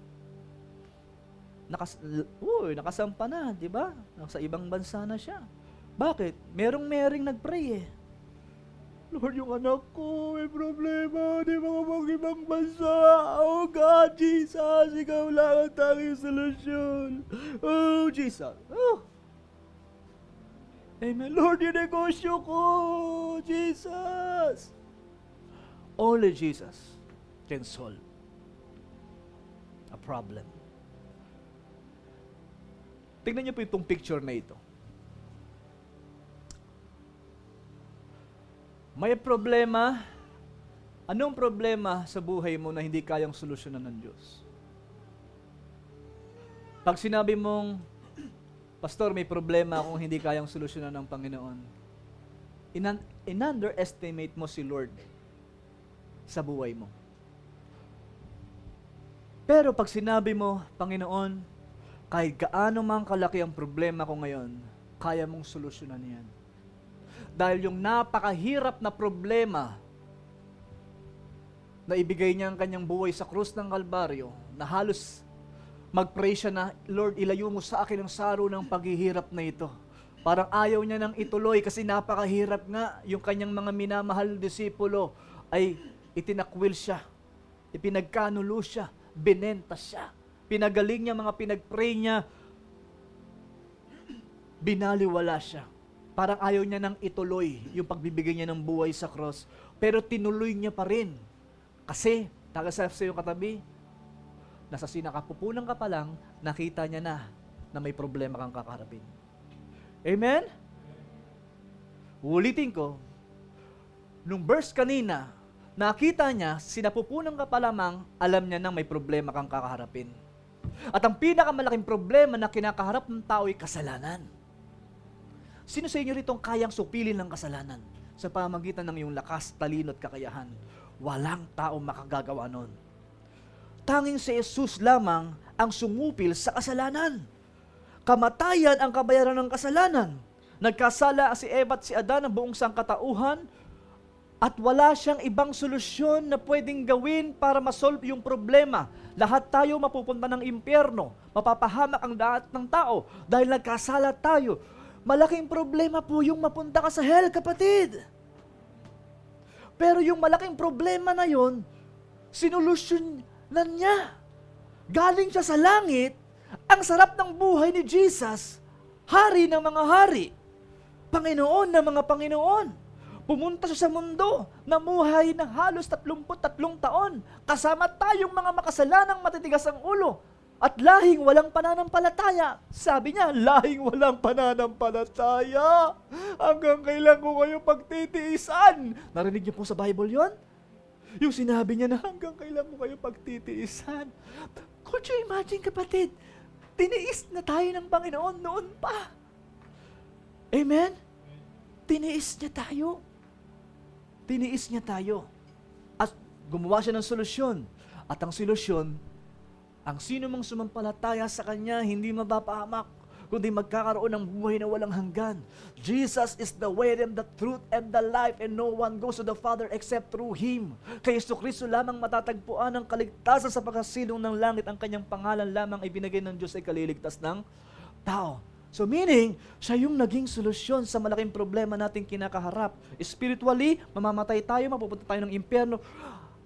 Nakasampa na, di ba? Sa ibang bansa na siya. Bakit? Merong nagpray eh. Lord, yung anak ko, may problema, di makapag-ibang bansa. Oh God, Jesus, ikaw lang ang tanging solusyon. Oh, Jesus. Oh. Amen. Lord, yung negosyo ko, Jesus. Only Jesus can solve a problem. Tingnan niyo po itong picture na ito. May problema. Anong problema sa buhay mo na hindi kayang solusyonan ng Diyos? Pag sinabi mong, Pastor, may problema akong hindi kayang solusyonan ng Panginoon, in-underestimate mo si Lord sa buhay mo. Pero pag sinabi mo, Panginoon, kahit gaano mang kalaki ang problema ko ngayon, kaya mong solusyonan yan. Dahil yung napakahirap na problema na ibigay niya ang kanyang buhay sa krus ng Kalbaryo, na halos mag-pray siya na, Lord, ilayo mo sa akin ang saro ng paghihirap na ito. Parang ayaw niya nang ituloy kasi napakahirap nga. Yung kanyang mga minamahal disipulo ay itinakwil siya, ipinagkanulo siya, binenta siya, pinagaling niya, mga pinag-pray niya, binaliwala siya. Parang ayaw niya nang ituloy yung pagbibigay niya ng buhay sa cross. Pero tinuloy niya pa rin. Kasi, taga-sa iyo katabi, nasa sinakapupunan ka pa lang, nakita niya na may problema kang kakaharapin. Amen? Ulitin ko, nung verse kanina, nakita niya, sinapupunan ka pa lamang, alam niya nang may problema kang kakaharapin. At ang pinakamalaking problema na kinakaharap ng tao ay kasalanan. Sino sa inyo ritong kayang supilin ng kasalanan sa pamagitan ng iyong lakas, talino at kakayahan? Walang tao makagagawa nun. Tanging si Jesus lamang ang sumupil sa kasalanan. Kamatayan ang kabayaran ng kasalanan. Nagkasala si Eva at si Adan ng buong sangkatauhan at wala siyang ibang solusyon na pwedeng gawin para masolve yung problema. Lahat tayo mapupunta ng impyerno, mapapahamak ang lahat ng tao dahil nagkasala tayo. Malaking problema po yung mapunta ka sa hell, kapatid. Pero yung malaking problema na yon, sinolusyonan niya. Galing siya sa langit, ang sarap ng buhay ni Jesus, hari ng mga hari, Panginoon ng mga Panginoon. Pumunta siya sa mundo, namuhay ng halos 33 taon, kasama tayong mga makasalanang matitigas ang ulo, at lahing walang pananampalataya. Sabi niya, lahing walang pananampalataya. Hanggang kailan ko kayo pagtitiisan? Narinig niyo po sa Bible yon? Yung sinabi niya na hanggang kailan ko kayo pagtitiisan. Could you imagine, kapatid? Tiniis na tayo ng Panginoon noon pa. Amen? Tiniis niya tayo. Tiniis niya tayo. At gumawa siya ng solusyon. At ang solusyon, ang sino mang sumampalataya sa Kanya, hindi mapapahamak, kundi magkakaroon ng buhay na walang hanggan. Jesus is the way and the truth and the life, and no one goes to the Father except through Him. Kay Jesucristo lamang matatagpuan ang kaligtasan sa pagkasilong ng langit. Ang Kanyang pangalan lamang ibinigay ng Diyos ay kaliligtas ng tao. So meaning, siya yung naging solusyon sa malaking problema nating kinakaharap. Spiritually, mamamatay tayo, mapupunta tayo ng impyerno.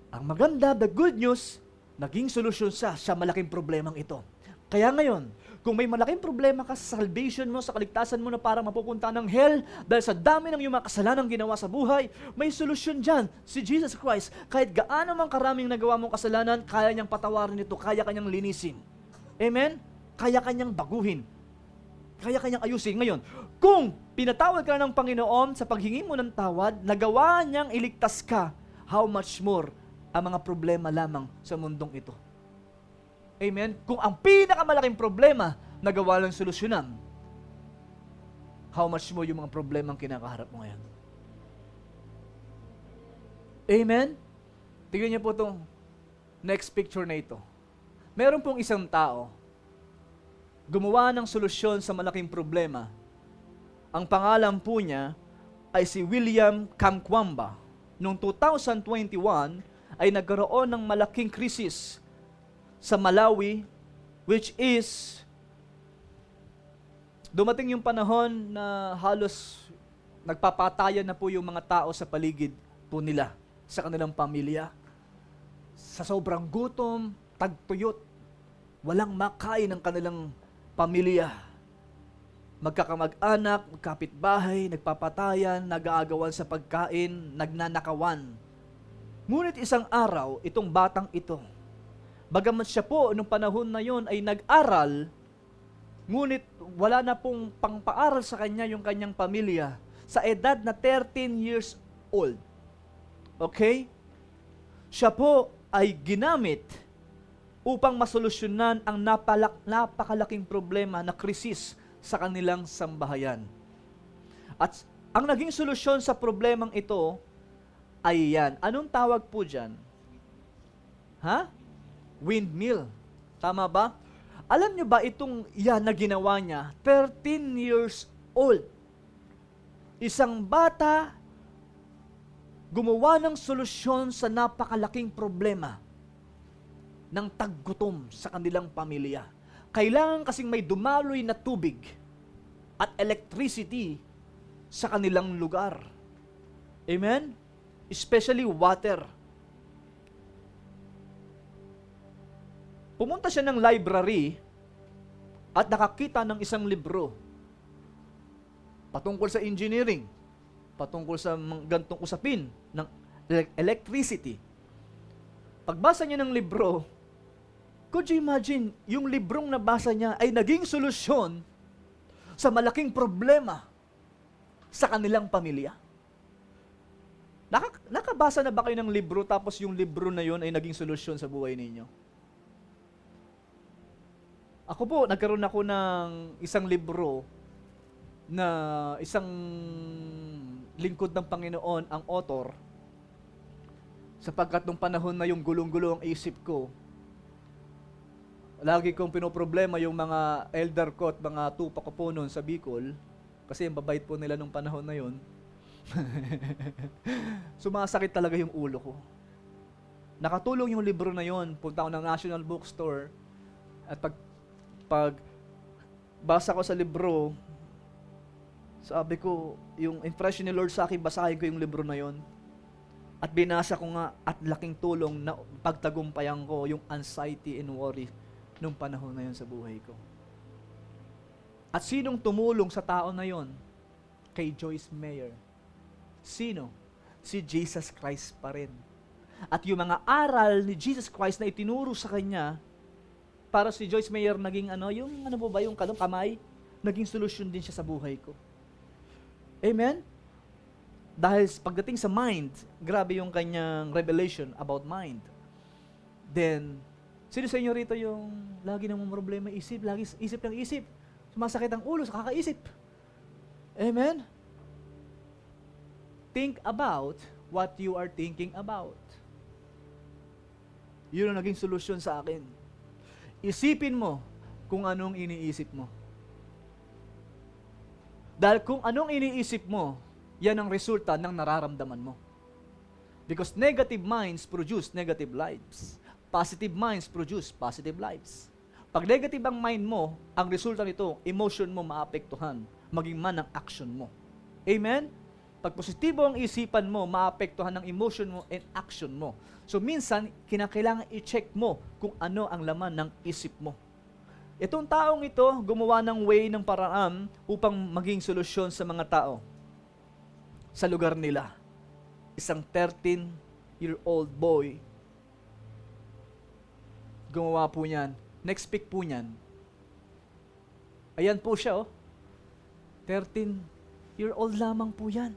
Ang maganda, the good news, naging solusyon siya malaking problemang ito. Kaya ngayon, kung may malaking problema ka sa salvation mo, sa kaligtasan mo na parang mapupunta ng hell dahil sa dami ng iyong mga kasalanang ginawa sa buhay, may solusyon dyan, si Jesus Christ. Kahit gaano mang karaming nagawa mong kasalanan, kaya niyang patawarin ito, kaya kanyang linisin. Amen? Kaya kanyang baguhin. Kaya kanyang ayusin. Ngayon, kung pinatawad ka na ng Panginoon sa paghingi mo ng tawad, nagawa niyang iligtas ka, how much more ang mga problema lamang sa mundong ito. Amen? Kung ang pinakamalaking problema nagawa lang solusyonan, how much more yung mga problema ang kinakaharap mo ngayon. Amen? Tingnan niyo po itong next picture na ito. Meron pong isang tao, gumawa ng solusyon sa malaking problema. Ang pangalan po niya ay si William Kamkwamba. Noong 2021 ay nagkaroon ng malaking krisis sa Malawi, which is dumating yung panahon na halos nagpapatayan na po yung mga tao sa paligid po nila, sa kanilang pamilya. Sa sobrang gutom, tagtuyot, walang makain ng kanilang pamilya. Magkakamag-anak, kapitbahay, nagpapatayan, nag-aagawan sa pagkain, nagnanakawan. Ngunit isang araw, itong batang ito, bagamat siya po nung panahon na yon ay nag-aral, ngunit wala na pong pangpaaral sa kanya yung kanyang pamilya sa edad na 13 years old. Okay? Siya po ay ginamit upang masolusyonan ang napakalaking problema na krisis sa kanilang sambahayan. At ang naging solusyon sa problemang ito ay yan. Anong tawag po dyan? Ha? Windmill. Tama ba? Alam nyo ba itong yan na ginawa niya? 13 years old. Isang bata gumawa ng solusyon sa napakalaking problema ng taggutom sa kanilang pamilya. Kailangan kasing may dumaloy na tubig at electricity sa kanilang lugar. Amen? Especially water. Pumunta siya ng library at nakakita ng isang libro patungkol sa engineering, patungkol sa gantong usapin ng electricity. Pagbasa niya ng libro, could you imagine, yung librong nabasa niya ay naging solusyon sa malaking problema sa kanilang pamilya? Nakabasa na ba kayo ng libro tapos yung libro na yun ay naging solusyon sa buhay ninyo? Ako po, nagkaroon ako ng isang libro na isang lingkod ng Panginoon ang author, sapagkat nung panahon na yung gulong-gulo ang isip ko, lagi kong pinoproblema yung mga elder ko at mga tupa ko po noon sa Bicol, kasi yung babait po nila nung panahon na yun. Sumasakit talaga yung ulo ko. Nakatulong yung libro na yun. Punta ako ng National Bookstore at pag basa ko sa libro, sabi ko, yung impression ni Lord sa akin, basahin ko yung libro na yun. At binasa ko nga at laking tulong na pagtagumpayan ko yung anxiety and worry nung panahon na yun sa buhay ko. At sinong tumulong sa tao na yun? Kay Joyce Meyer. Sino? Si Jesus Christ pa rin. At yung mga aral ni Jesus Christ na itinuro sa kanya, para si Joyce Meyer naging yung kamay, naging solusyon din siya sa buhay ko. Amen? Dahil pagdating sa mind, grabe yung kanyang revelation about mind. Then, sino sa inyo rito yung lagi namang problema isip, lagi isip ng isip, sumasakit ang ulo sa kakaisip? Amen? Think about what you are thinking about. Yun ang naging solusyon sa akin. Isipin mo kung anong iniisip mo. Dahil kung anong iniisip mo, yan ang resulta ng nararamdaman mo. Because negative minds produce negative lives. Positive minds produce positive lives. Pag negative ang mind mo, ang resulta nito, emotion mo maapektuhan, maging man ang action mo. Amen? Pag positibo ang isipan mo, maapektuhan ng emotion mo and action mo. So minsan, kinakailangan i-check mo kung ano ang laman ng isip mo. Itong taong ito, gumawa ng way, ng paraan upang maging solusyon sa mga tao sa lugar nila. Isang 13-year-old boy, gumawa po niyan. Next pick po niyan. Ayan po siya, oh. 13-year-old lamang po yan.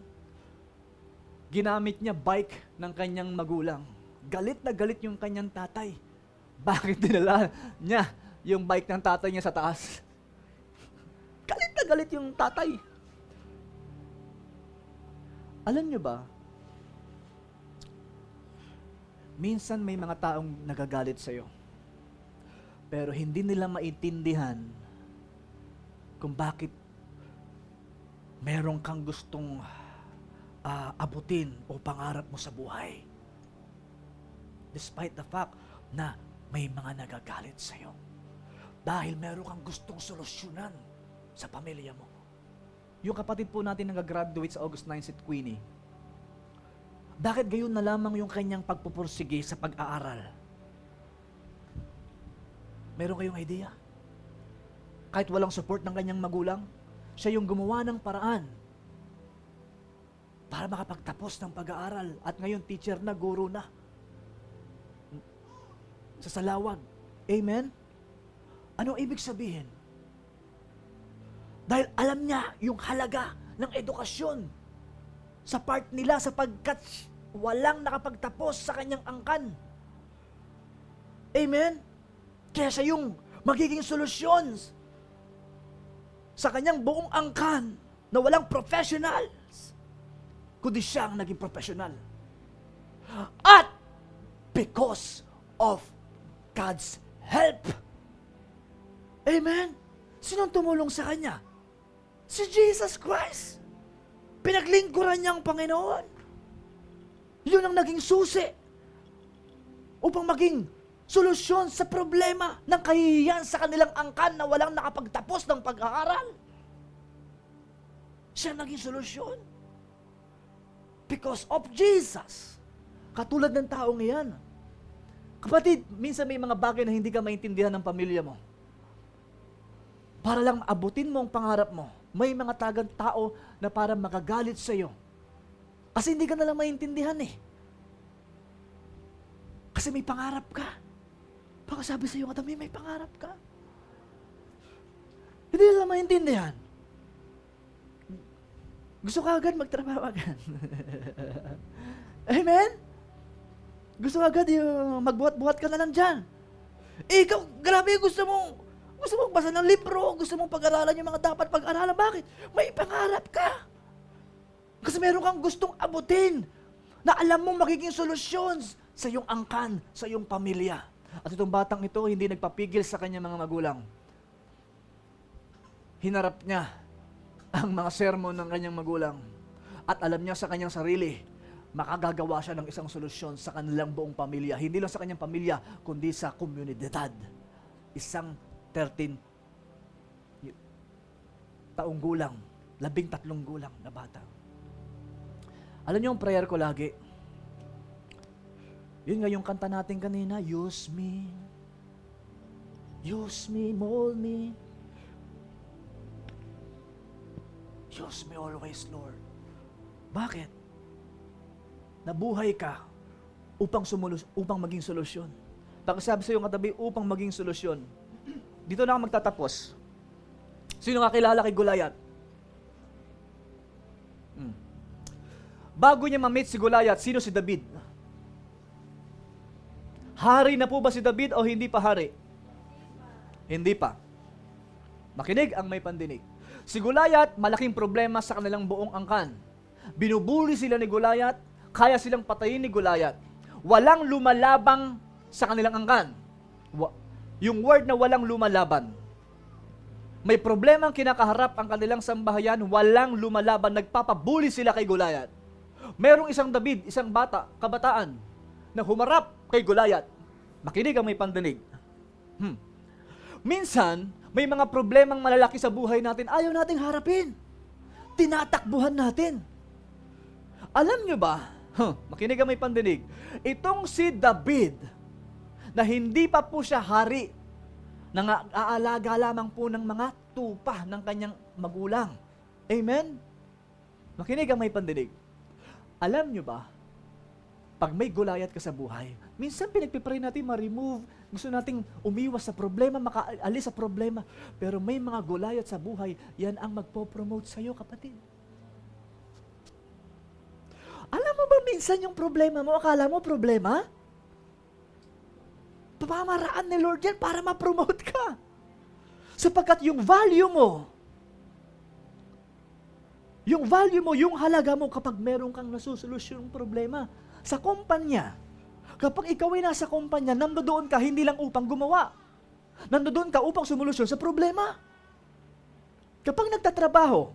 Ginamit niya bike ng kanyang magulang. Galit na galit yung kanyang tatay. Bakit dinala niya yung bike ng tatay niya sa taas? Galit na galit yung tatay. Alam niyo ba, minsan may mga taong nagagalit sa'yo. Pero hindi nila maintindihan kung bakit meron kang gustong abutin o pangarap mo sa buhay. Despite the fact na may mga nagagalit sa'yo. Dahil meron kang gustong solusyonan sa pamilya mo. Yung kapatid po natin nag-graduate sa August 9, si Queenie. Bakit gayon na lamang yung kanyang pagpupursige sa pag-aaral? Meron kayong idea? Kahit walang support ng kanyang magulang, siya yung gumawa ng paraan para makapagtapos ng pag-aaral. At ngayon, teacher na, guro na. Sa Salawag. Amen? Anong ibig sabihin? Dahil alam niya yung halaga ng edukasyon sa part nila sapagkat walang nakapagtapos sa kanyang angkan. Amen? Kaya siya yung magiging solusyon sa kanyang buong angkan na walang professionals, kundi siya ang naging professional. At because of God's help. Amen? Sinong tumulong sa kanya? Si Jesus Christ. Pinaglingkuran niya ang Panginoon. Yun ang naging susi upang maging solusyon sa problema ng kahihiyan sa kanilang angkan na walang nakapagtapos ng pag-aaral. Siya naging solusyon. Because of Jesus. Katulad ng taong iyan. Kapatid, minsan may mga bagay na hindi ka maintindihan ng pamilya mo. Para lang abutin mo ang pangarap mo, may mga tagang tao na para magagalit sa iyo. Kasi hindi ka nalang maintindihan eh. Kasi may pangarap ka. Baka sabi sa iyo, katabi, may pangarap ka. Hindi nila maintindihan. Gusto ka agad magtrabaho agad. Amen? Gusto agad yung magbuhat-buhat ka na lang dyan. Eh, ikaw, grabe, gusto mong basa ng libro, gusto mong pag-aralan yung mga dapat pag-aralan. Bakit? May pangarap ka. Kasi meron kang gustong abutin na alam mong magiging solusyon sa iyong angkan, sa iyong pamilya. At itong batang ito, hindi nagpapigil sa kanyang mga magulang. Hinarap niya ang mga sermon ng kanyang magulang. At alam niya sa kanyang sarili, makagagawa siya ng isang solusyon sa kanilang buong pamilya. Hindi lang sa kanyang pamilya, kundi sa komunidad. Isang 13 taong gulang, 13 gulang na bata. Alam niyo ang prayer ko lagi? Yun nga yung kanta natin kanina, use me, mold me. Use me always, Lord. Bakit? Nabuhay ka upang maging solusyon. Pagkasabi sa iyong katabi, upang maging solusyon. Dito na ako magtatapos. Sino nakakilala kay Goliath? Bago niya ma-meet si Goliath, sino si David? Hari na po ba si David o hindi pa hari? Hindi pa. Makinig ang may pandinig. Si Goliath, malaking problema sa kanilang buong angkan. Binubuli sila ni Goliath, kaya silang patayin ni Goliath. Walang lumalabang sa kanilang angkan. Yung word na walang lumalaban. May problemang kinakaharap ang kanilang sambahayan, walang lumalaban, nagpapabuli sila kay Goliath. Merong isang David, isang kabataan, na humarap kay Goliath. Makinig ang may pandinig. Minsan, may mga problemang malalaki sa buhay natin, ayaw nating harapin. Tinatakbuhan natin. Alam nyo ba, makinig ang may pandinig, itong si David, na hindi pa po siya hari, aalaga lamang po ng mga tupa ng kanyang magulang. Amen? Makinig ang may pandinig. Alam nyo ba, pag may Goliath ka sa buhay, minsan pinagpipray natin ma-remove, gusto nating umiwas sa problema, makaalis sa problema, pero may mga Goliath sa buhay, yan ang magpo-promote sa'yo, kapatid. Alam mo ba minsan yung problema mo, akala mo problema? Pamamaraan ni Lord yan para ma-promote ka. Sapagkat yung value mo, yung halaga mo kapag meron kang nasusolusyon ng problema sa kumpanya. Kapag ikaw ay nasa kumpanya, nandoon ka hindi lang upang gumawa. Nandoon ka upang sumolusyon sa problema. Kapag nagtatrabaho,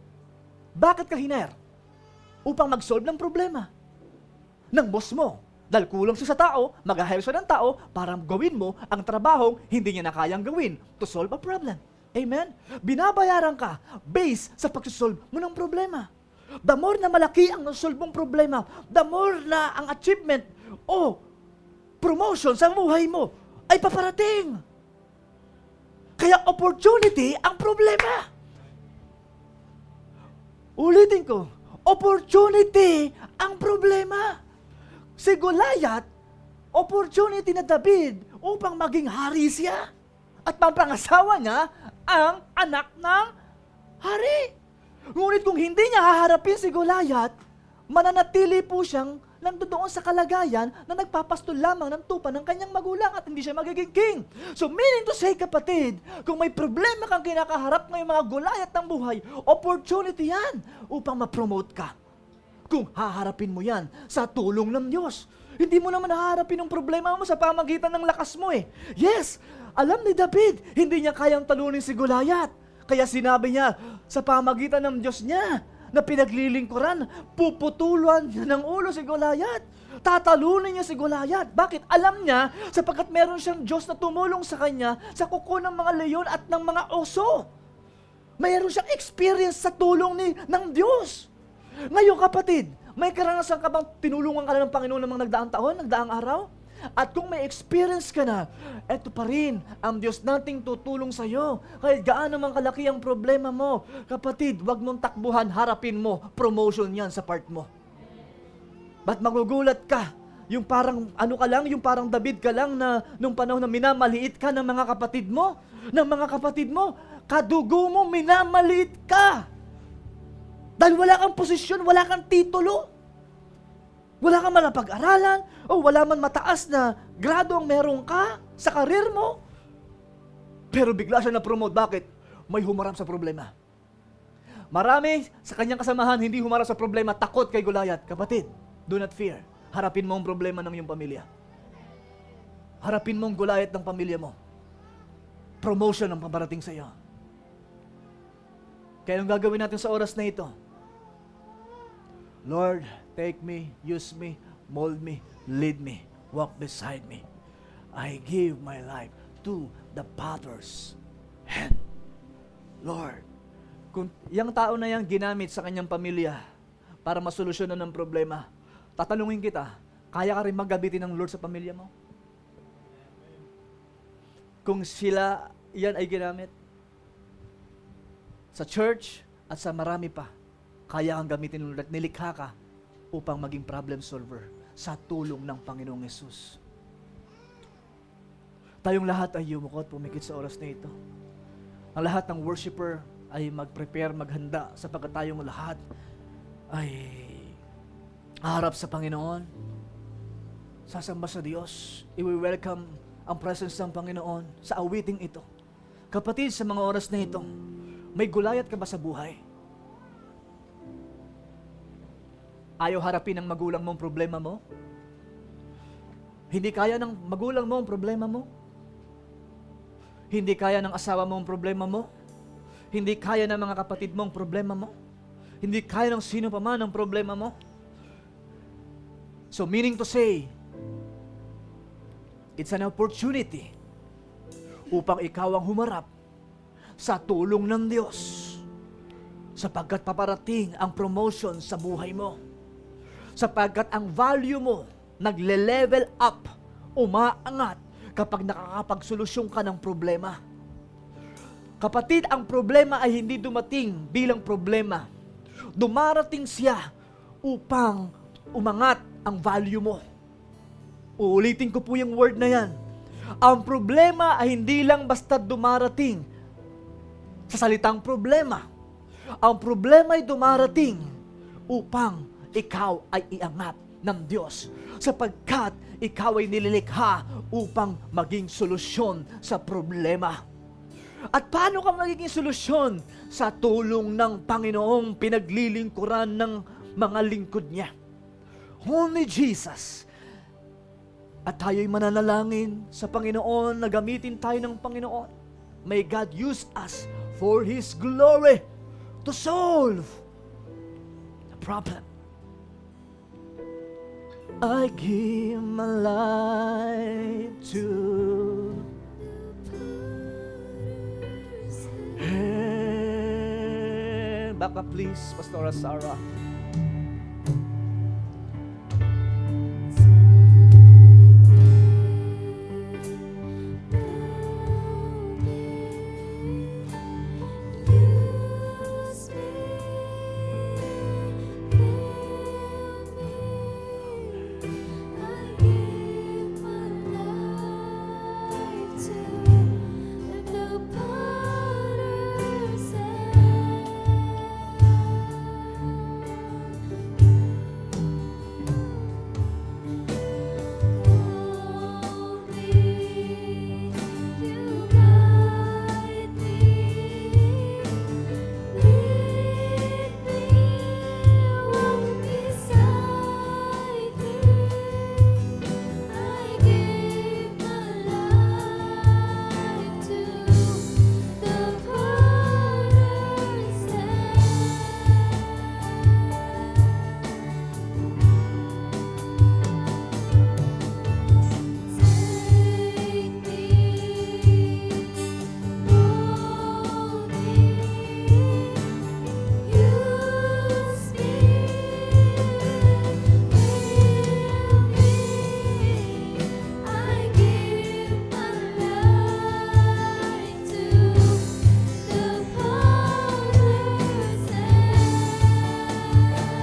bakit ka hiner? Upang mag-solve ng problema ng boss mo. Dahil kulang siya sa tao, mag-hire siya ng tao para gawin mo ang trabahong hindi niya na kayang gawin to solve a problem. Amen? Binabayaran ka based sa pagsusolve mo ng problema. The more na malaki ang nasolve mong problema, the more na ang achievement o promotion sa buhay mo ay paparating. Kaya opportunity ang problema. Ulitin ko, opportunity ang problema. Si Goliath, opportunity na David upang maging hari siya. At pampangasawa niya ang anak ng hari. Ngunit kung hindi niya haharapin si Goliath, mananatili po siyang nandoon sa kalagayan na nagpapastol lamang ng tupa ng kanyang magulang at hindi siya magiging king. So meaning to say, kapatid, kung may problema kang kinakaharap ngayong mga Goliath ng buhay, opportunity yan upang ma-promote ka. Kung haharapin mo yan sa tulong ng Diyos. Hindi mo naman haharapin ang problema mo sa pamagitan ng lakas mo eh. Yes, alam ni David, hindi niya kayang talunin si Goliath. Kaya sinabi niya, sa pamagitan ng Diyos niya, na pinaglilingkuran, puputuluan niya ng ulo si Goliath. Tatalunin niya si Goliath. Bakit? Alam niya, sapagkat meron siyang Diyos na tumulong sa kanya sa kuko ng mga leyon at ng mga oso. Mayroon siyang experience sa tulong ng Diyos. Ngayon kapatid, may karanasan ka bang tinulungan ka na ng Panginoon ng mga nagdaang taon, nagdaang araw? At kung may experience ka na, eto pa rin ang Diyos nating tutulong sa iyo. Kahit gaano man kalaki ang problema mo, kapatid, wag mong takbuhan, harapin mo, promotion yan sa part mo. Ba't magugulat ka? Yung parang, yung parang David ka lang na nung panahon na minamaliit ka ng mga kapatid mo, kadugo mo, minamaliit ka. Dahil wala kang posisyon, wala kang titulo. Wala kang malapag-aralan, o wala man mataas na grado ang meron ka sa karir mo. Pero bigla siya na-promote. Bakit? May humarap sa problema. Marami sa kanyang kasamahan hindi humarap sa problema, takot kay Goliath. Kapatid, do not fear. Harapin mo ang problema ng iyong pamilya. Harapin mo ang Goliath ng pamilya mo. Promotion ang paparating sa iyo. Kaya ang gagawin natin sa oras na ito, Lord, take me, use me, mold me, lead me, walk beside me. I give my life to the Father's hand. Lord, kung yung tao na yan ginamit sa kanyang pamilya para masolusyonan ng problema, tatanungin kita, kaya ka rin magabitin ng Lord sa pamilya mo? Kung sila yan ay ginamit sa church at sa marami pa, kaya ang gamitin ng Lord at nilikha ka upang maging problem solver sa tulong ng Panginoong Yesus. Tayong lahat ay yumukot, pumikit sa oras na ito. Ang lahat ng worshiper ay mag-prepare, maghanda sapagkat tayong lahat ay harap sa Panginoon. Sasamba sa Diyos. I-welcome ang presence ng Panginoon sa awiting ito. Kapatid, sa mga oras na ito, May gulayat ka ba sa buhay? Ayaw harapin ng magulang mo ang problema mo? Hindi kaya ng magulang mo ang problema mo? Hindi kaya ng asawa mo ang problema mo? Hindi kaya ng mga kapatid mo ang problema mo? Hindi kaya ng sino pa man ang problema mo? So meaning to say, it's an opportunity upang ikaw ang humarap sa tulong ng Diyos sapagkat paparating ang promotion sa buhay mo. Sapagkat ang value mo nagle-level up, umaangat kapag nakakapagsolusyon ka ng problema. Kapatid, ang problema ay hindi dumating bilang problema. Dumarating siya upang umangat ang value mo. Uulitin ko po yung word na yan. Ang problema ay hindi lang basta dumarating sa salitang problema. Ang problema ay dumarating upang ikaw ay iangat ng Diyos sapagkat ikaw ay nililikha upang maging solusyon sa problema. At paano ka magiging solusyon? Sa tulong ng Panginoong pinaglilingkuran ng mga lingkod niya. Only Jesus. At tayo'y mananalangin sa Panginoon na gamitin tayo ng Panginoon. May God use us for His glory to solve the problem. I give my life to Him. Back up please, Pastora Sarah.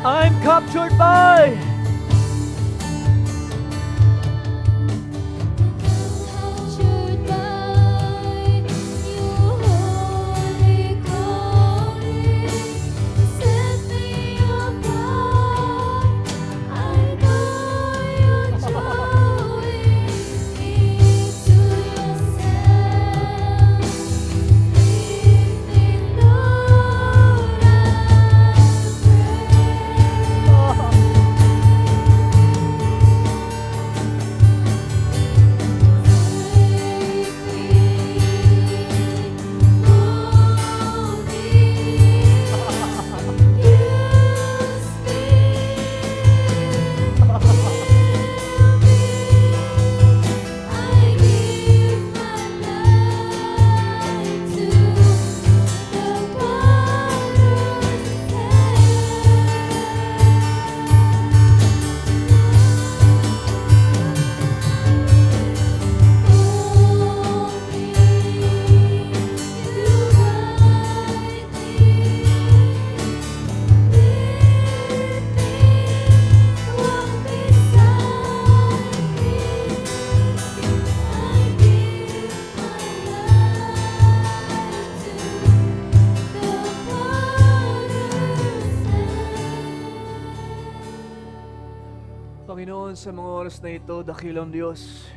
I'm captured by Captured by your holy calling, set me apart. I know you're drawing me to yourself. Lead me, Lord, I Panginoon, sa mga oras na ito, dakilang Diyos.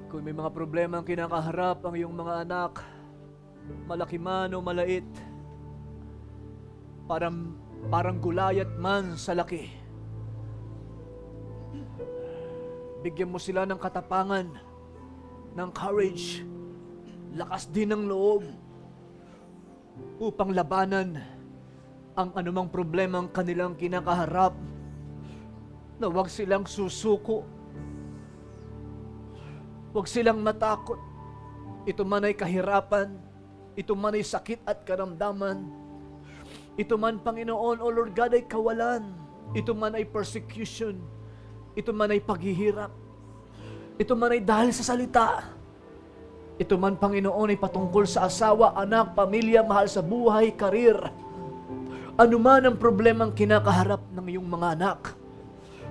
Kung may mga problema ang kinakaharap ang iyong mga anak, malaki man o malait, parang Goliath man sa laki. Bigyan mo sila ng katapangan, ng courage, lakas din ng loob upang labanan ang anumang problemang kanilang kinakaharap, na huwag silang susuko, huwag silang matakot. Ito man ay kahirapan, ito man ay sakit at karamdaman, ito man, Panginoon, O Lord God, ay kawalan, ito man ay persecution, ito man ay paghihirap, ito man ay dahil sa salita, ito man, Panginoon, ay patungkol sa asawa, anak, pamilya, mahal sa buhay, karir, ano man ang problemang kinakaharap ng iyong mga anak,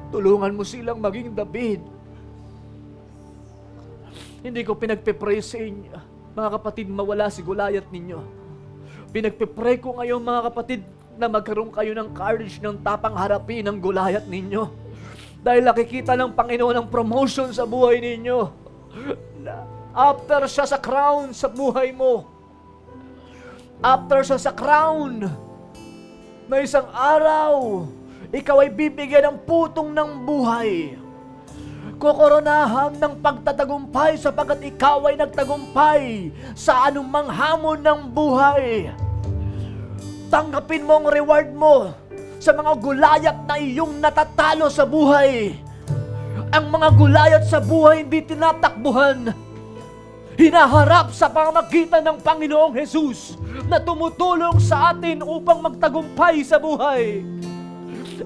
tulungan mo silang maging David. Hindi ko pinagpe-pray sa inyo, mga kapatid, mawala si Goliath ninyo. Pinagpe-pray ko ngayon, mga kapatid, na magkaroon kayo ng courage, ng tapang harapin ang Goliath ninyo. Dahil nakikita ng Panginoon ang promotion sa buhay ninyo. After siya sa crown sa buhay mo, after siya sa crown, na isang araw, ikaw ay bibigyan ng putong ng buhay. Kokoronahan ng pagtatagumpay sapagkat ikaw ay nagtagumpay sa anumang hamon ng buhay. Tanggapin mo ang reward mo sa mga Goliath na iyong natatalo sa buhay. Ang mga Goliath sa buhay hindi tinatakbuhan, hinaharap sa pamamagitan ng Panginoong Jesus na tumutulong sa atin upang magtagumpay sa buhay.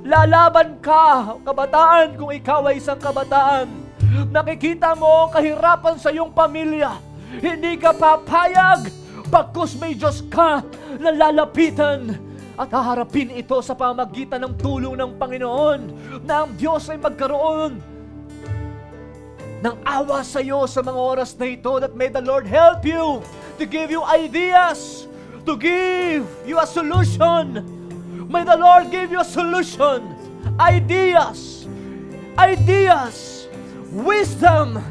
Lalaban ka, kabataan, kung ikaw ay isang kabataan. Nakikita mo ang kahirapan sa iyong pamilya. Hindi ka papayag pagkus may Diyos ka na lalapitan at haharapin ito sa pamamagitan ng tulong ng Panginoon, na ang Diyos ay magkaroon ng awa sa iyo sa mga oras na ito. That may the Lord help you to give you ideas, to give you a solution. May the Lord give you a solution, ideas, wisdom,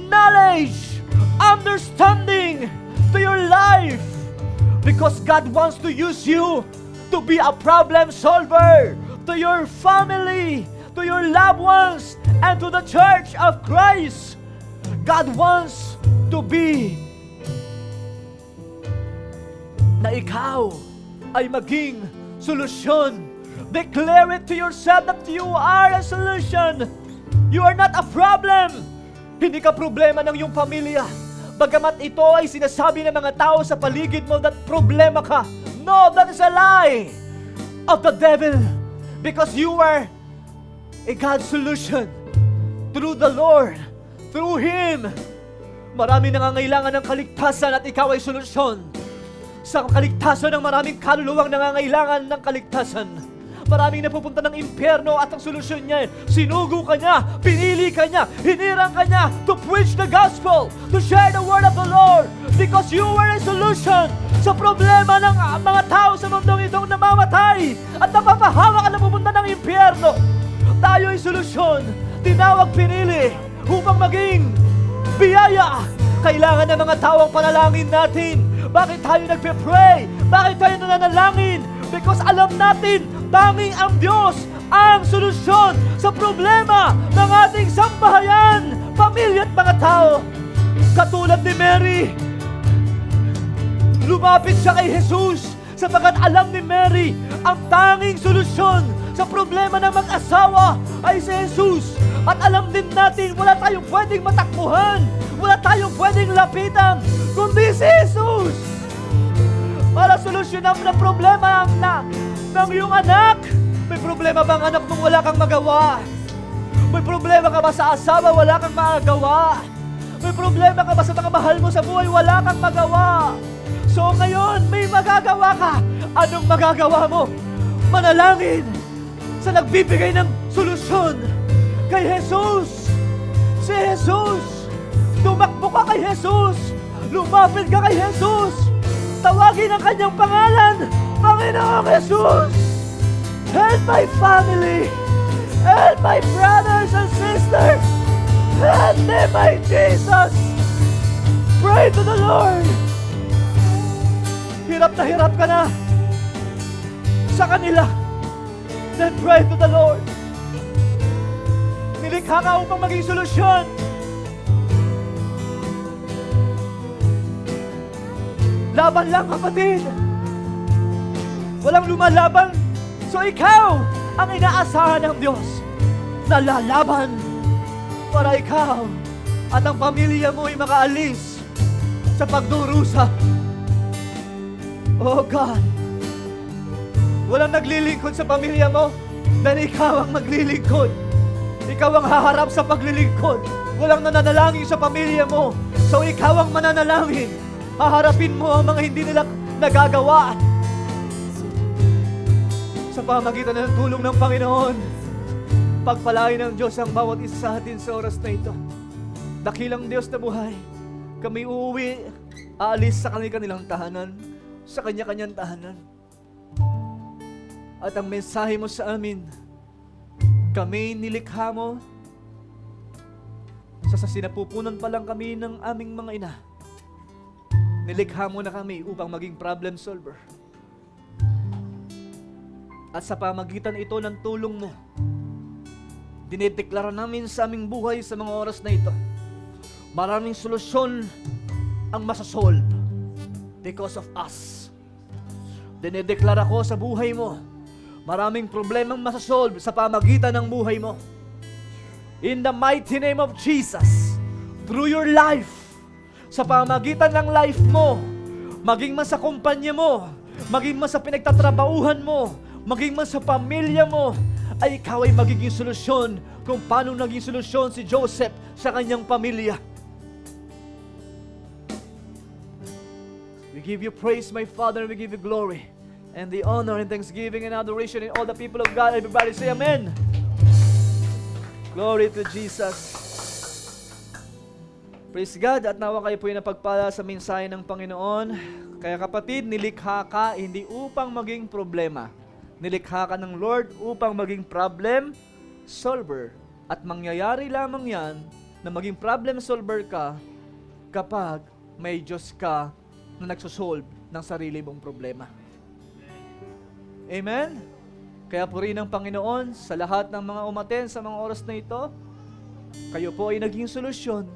knowledge, understanding to your life. Because God wants to use you to be a problem solver to your family, to your loved ones, and to the church of Christ. God wants to be na ikaw ay maging solusyon. Declare it to yourself that you are a solution. You are not a problem. Hindi ka problema ng iyong pamilya. Bagamat ito ay sinasabi ng mga tao sa paligid mo that problema ka. No, that is a lie of the devil. Because you are a God's solution. Through the Lord, through Him, marami nangangailangan ng kaligtasan at ikaw ay solusyon. Sa kaligtasan ng maraming kaluluwang nangangailangan ng kaligtasan. Maraming napupunta ng impyerno at ang solusyon niya, sinugo ka niya, pinili ka niya, hinirang ka niya to preach the gospel, to share the word of the Lord, because you were a solution sa problema ng mga tao sa mundong itong namamatay at napapahamak at napupunta ng impyerno. Tayo ay solusyon, tinawag, pinili upang maging biyaya. Kailangan ng mga tao ang panalangin natin. Bakit tayo nagpe-pray? Bakit tayo nananalangin? Because alam natin, tanging ang Diyos ang solusyon sa problema ng ating sambahayan, pamilya at mga tao. Katulad ni Mary, lumapit siya kay Jesus sapagkat alam ni Mary ang tanging solusyon sa problema ng mag-asawa ay si Jesus. At alam din natin, wala tayong pwedeng matakbuhan, wala tayong pwedeng lapitan, kundi si Jesus. Para solusyonan ng problema ng iyong anak. May problema bang anak mong wala kang magawa? May problema ka ba sa asawa, wala kang magawa? May problema ka ba sa mga mahal mo sa buhay, wala kang magawa? So ngayon, may magagawa ka. Anong magagawa mo? Manalangin sa nagbibigay ng solusyon kay Jesus. Si Jesus. Tumakbo ka kay Jesus. Lumapit ka kay Jesus. Tawagin ang kanyang pangalan, Panginoong Jesus. Help my family. Help my brothers and sisters. Help them, my Jesus. Pray pray to the Lord. Hirap na hirap ka na sa kanila. Then pray to the Lord. Nilikha ka upang maging solusyon. Laban lang, kapatid. Walang lumalaban. So ikaw ang inaasahan ng Diyos na lalaban para ikaw at ang pamilya mo ay makaalis sa pagdurusa. Oh God, walang naglilingkod sa pamilya mo dahil ikaw ang maglilingkod. Ikaw ang haharap sa paglilingkod. Walang nananalangin sa pamilya mo. So ikaw ang mananalangin. Haharapin mo ang mga hindi nila nagagawa. Sa pamagitan ng tulong ng Panginoon, pagpalain ng Diyos ang bawat isa sa atin sa oras na ito. Dakilang Diyos na buhay, kami uuwi, aalis sa kanilang tahanan, sa kanya-kanyang tahanan. At ang mensahe mo sa amin, kami nilikha mo, sa sinapupunan pa lang kami ng aming mga ina. Nilikha mo na kami upang maging problem solver. At sa pamagitan ito ng tulong mo, dinideklara namin sa aming buhay sa mga oras na ito, maraming solusyon ang masasolve because of us. Dinideklara ko sa buhay mo, maraming problemang masasolve sa pamagitan ng buhay mo. In the mighty name of Jesus, through your life, sa pamagitan ng life mo, maging man sa kumpanya mo, maging man sa pinagtatrabahuhan mo, maging man sa pamilya mo, ay ikaw ay magiging solusyon kung paano naging solusyon si Joseph sa kanyang pamilya. We give you praise, my Father, and we give you glory and the honor and thanksgiving and adoration in all the people of God. Everybody say amen. Glory to Jesus. Praise God, at nawa kayo po yung napagpala sa mensahe ng Panginoon. Kaya kapatid, nilikha ka hindi upang maging problema. Nilikha ka ng Lord upang maging problem solver. At mangyayari lamang yan na maging problem solver ka kapag may Diyos ka na nagsosolve ng sarili mong problema. Amen? Kaya po rin ng Panginoon sa lahat ng mga umaten sa mga oras na ito, kayo po ay naging solusyon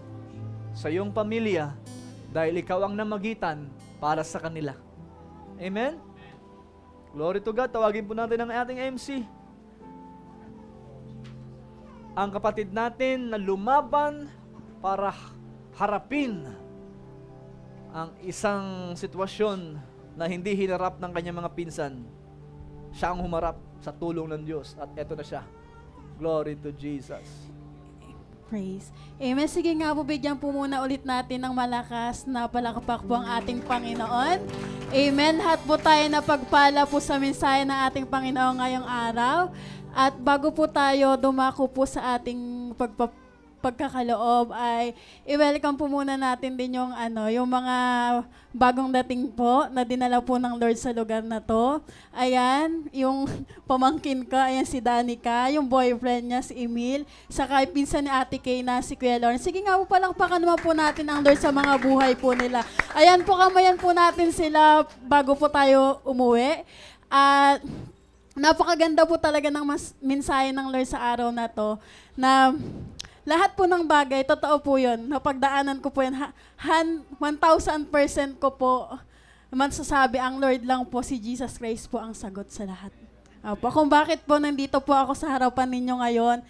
sa iyong pamilya dahil ikaw ang namagitan para sa kanila. Amen? Glory to God. Tawagin po natin ang ating MC. Ang kapatid natin na lumaban para harapin ang isang sitwasyon na hindi hinarap ng kanyang mga pinsan. Siya ang humarap sa tulong ng Diyos at eto na siya. Glory to Jesus. Praise. Amen. Sige nga po, bigyan po muna ulit natin ng malakas na palakpak po ang ating Panginoon. Amen. Lahat po tayo na pagpala po sa mensahe ng ating Panginoon ngayong araw. At bago po tayo dumako po sa ating pagkakaloob ay i-welcome po muna natin din yung yung mga bagong dating po na dinala po ng Lord sa lugar na to. Ayan, yung pamangkin ko, ayan si Danica, yung boyfriend niya si Emil, saka yung pinsan ni Ate Kay na si Kuya Lawrence. Sige nga po, palakpakan naman po natin ang Lord sa mga buhay po nila. Ayan po, kamayan po natin sila bago po tayo umuwi. At napakaganda po talaga ng mensahe ng Lord sa araw na to na lahat po ng bagay, totoo po yun. Napagdaanan ko po yun. 1,000% ko po masasabi ang Lord lang po, si Jesus Christ po ang sagot sa lahat. Opo, kung bakit po nandito po ako sa harapan ninyo ngayon,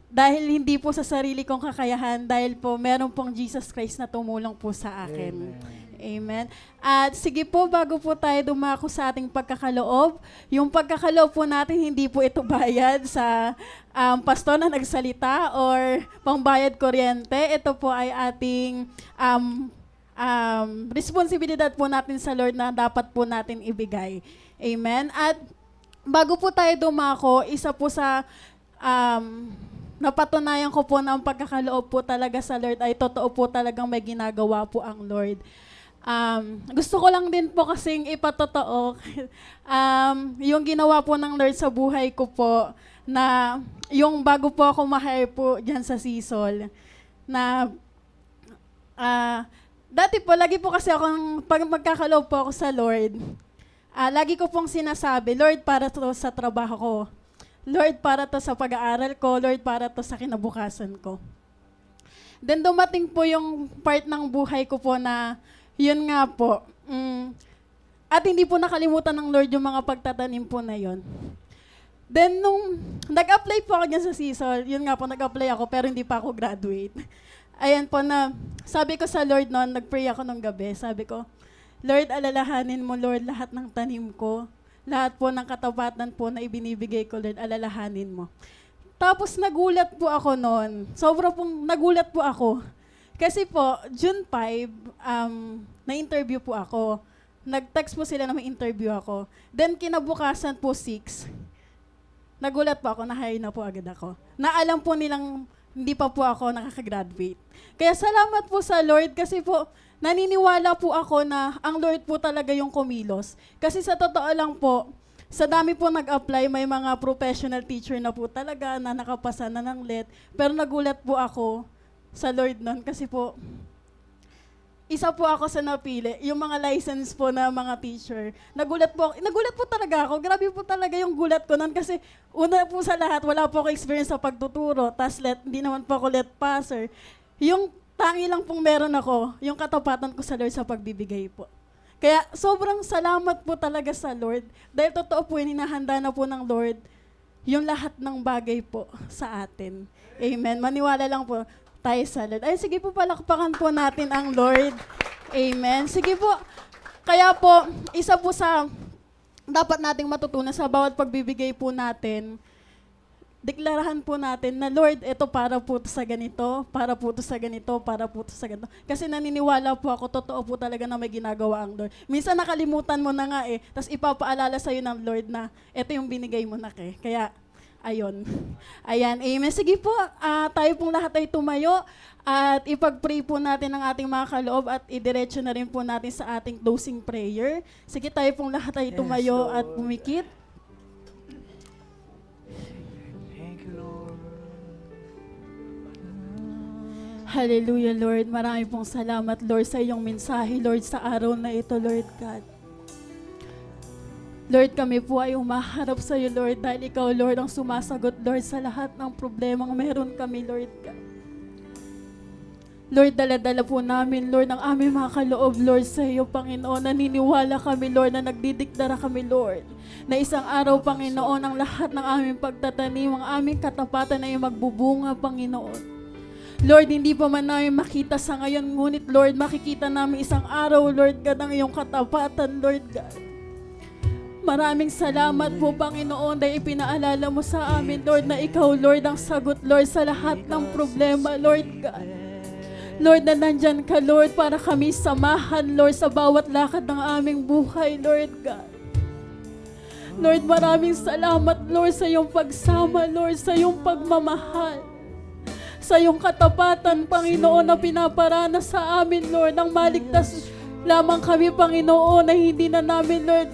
dahil hindi po sa sarili kong kakayahan, dahil po meron pong Jesus Christ na tumulong po sa akin. Amen. At sige po, bago po tayo dumako sa ating pagkakaloob, yung pagkakaloob po natin, hindi po ito bayad sa pastor na nagsalita or pangbayad kuryente. Ito po ay ating responsibilidad po natin sa Lord na dapat po natin ibigay. Amen. At bago po tayo dumako, isa po sa napatunayan ko po na ang pagkakaloob po talaga sa Lord ay totoo po talagang may ginagawa po ang Lord. Gusto ko lang din po kasing ipatotoo yung ginawa po ng Lord sa buhay ko po na yung bago po ako ma-hire po dyan sa Sisol na Dati po, lagi po kasi akong, pag magkakaloob po ako sa Lord, lagi ko pong sinasabi, Lord, para to sa trabaho ko. Lord, para to sa pag-aaral ko. Lord, para to sa kinabukasan ko. Then dumating po yung part ng buhay ko po na, yun nga po, at hindi po nakalimutan ng Lord yung mga pagtatanim po na yun. Then nung nag-apply po ako dyan sa CSOL, yun nga po, nag-apply ako pero hindi pa ako graduate. Ayan po na, sabi ko sa Lord noon, nag-pray ako nung gabi, sabi ko, Lord, alalahanin mo, Lord, lahat ng tanim ko, lahat po ng katapatan po na ibinibigay ko, Lord, alalahanin mo. Tapos nagulat po ako noon, sobra pong nagulat po ako. Kasi po, June 5, na-interview po ako. Nag-text po sila na may interview ako. Then kinabukasan po 6, nagulat po ako, na-hire na po agad ako. Naalam po nilang hindi pa po ako nakaka-graduate. Kaya salamat po sa Lord kasi po naniniwala po ako na ang Lord po talaga yung kumilos. Kasi sa totoo lang po, sa dami po nag-apply, may mga professional teacher na po talaga na nakapasa na ng LET. Pero nagulat po ako sa Lord nun kasi po, isa po ako sa napili, yung mga license po na mga teacher. Nagulat po talaga ako. Grabe po talaga yung gulat ko nun kasi una po sa lahat, wala po ako experience sa pagtuturo. Tas hindi naman po ako LET passer. Yung tangi lang pong meron ako, yung katapatan ko sa Lord sa pagbibigay po. Kaya sobrang salamat po talaga sa Lord. Dahil totoo po, hinahanda na po ng Lord yung lahat ng bagay po sa atin. Amen. Maniwala lang po tayo sa Lord. Ay, sige po, palakpakan po natin ang Lord. Amen. Sige po. Kaya po, isa po sa dapat nating matutunan sa bawat pagbibigay po natin, deklarahan po natin na Lord, ito para po sa ganito, para po sa ganito, para po sa ganito. Kasi naniniwala po ako, totoo po talaga na may ginagawa ang Lord. Minsan nakalimutan mo na nga tapos ipapaalala sa'yo ng Lord na ito yung binigay mo na Kaya, ayun. Ayan, amen. Sige po, tayo pong lahat ay tumayo at ipag-pray po natin ang ating mga kaloob at idiretso na rin po natin sa ating closing prayer. Sige, tayo pong lahat ay tumayo at pumikit. Thank you, Lord. Hallelujah, Lord. Marami pong salamat, Lord, sa iyong mensahe, Lord, sa araw na ito, Lord God. Lord, kami po ay umaharap sa iyo, Lord, dahil ikaw, Lord, ang sumasagot, Lord, sa lahat ng problemang meron kami, Lord God. Lord, dala-dala po namin, Lord, ang aming mga kaloob, Lord, sa iyo, Panginoon. Naniniwala kami, Lord, na nagdidiklara kami, Lord, na isang araw, Panginoon, ang lahat ng aming pagtatanim, ang aming katapatan ay magbubunga, Panginoon. Lord, hindi pa man namin makita sa ngayon, ngunit, Lord, makikita namin isang araw, Lord God, ang iyong katapatan, Lord God. Maraming salamat po, Panginoon, dahil ipinaalala mo sa amin, Lord, na ikaw, Lord, ang sagot, Lord, sa lahat ng problema, Lord God. Lord, na nandyan ka, Lord, para kami samahan, Lord, sa bawat lakad ng aming buhay, Lord God. Lord, maraming salamat, Lord, sa iyong pagsama, Lord, sa iyong pagmamahal. Sa iyong katapatan, Panginoon, na pinaparana sa amin, Lord, ang maligtas lamang kami, Panginoon, na hindi na namin, Lord,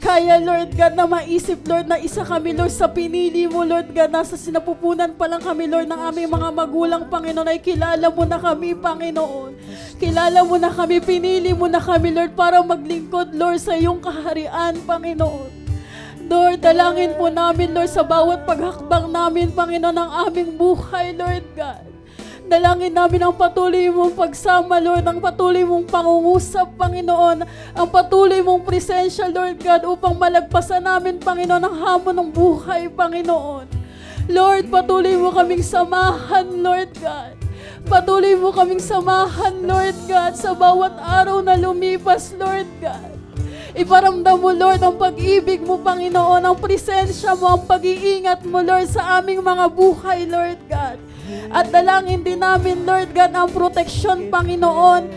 kaya, Lord God, na maisip, Lord, na isa kami, Lord, sa pinili mo, Lord God, nasa sinapupunan pa lang kami, Lord, ng aming mga magulang, Panginoon, ay kilala mo na kami, Panginoon. Kilala mo na kami, pinili mo na kami, Lord, para maglingkod, Lord, sa iyong kaharian, Panginoon. Lord, dalangin po namin, Lord, sa bawat paghakbang namin, Panginoon, ng aming buhay, Lord God. Dalangin namin ang patuloy mong pagsama, Lord, ang patuloy mong pangungusap, Panginoon, ang patuloy mong presensya, Lord God, upang malagpasan namin, Panginoon, ang hamon ng buhay, Panginoon. Lord, patuloy mo kaming samahan, Lord God. Patuloy mo kaming samahan, Lord God, sa bawat araw na lumipas, Lord God. Iparamdam mo, Lord, ang pag-ibig mo, Panginoon, ang presensya mo, ang pag-iingat mo, Lord, sa aming mga buhay, Lord God. At dalangin din namin, Lord God, ang proteksyon, Panginoon,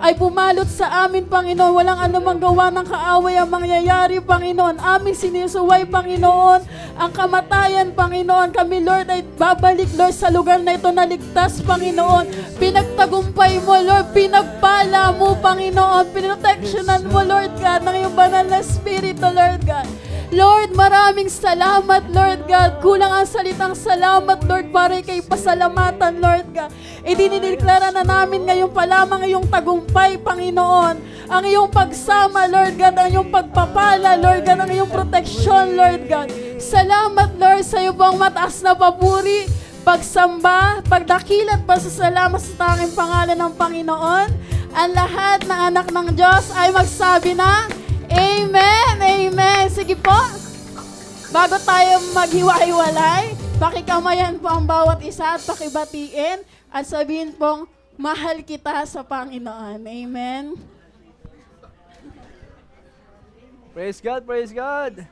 ay pumalot sa amin, Panginoon. Walang anumang gawa ng kaaway ang mangyayari, Panginoon. Aming sinisuway, Panginoon, ang kamatayan, Panginoon. Kami, Lord, ay babalik, Lord, sa lugar na ito na ligtas, Panginoon. Pinagtagumpay mo, Lord, pinagpala pinagpala mo, Panginoon. Pinoteksyonan mo, Lord God, ng iyong banal na Espiritu, Lord God. Lord, maraming salamat, Lord God. Kulang ang salitang salamat, Lord, para kay pasalamatan, Lord God. Idinideklara na namin ngayon pa lamang iyong tagumpay, Panginoon. Ang iyong pagsama, Lord God, ang iyong pagpapala, Lord God, ang iyong proteksyon, Lord God. Salamat, Lord, sa iyo bang mataas na papuri, pagsamba, pagdakilat, pasasalamat sa tanging pangalan ng Panginoon. Ang lahat ng anak ng Diyos ay magsabi na, Amen! Amen! Sige po, bago tayo maghiwa-hiwalay, pakikamayan po ang bawat isa at pakibatiin at sabihin pong, mahal kita sa Panginoon. Amen! Praise God, praise God.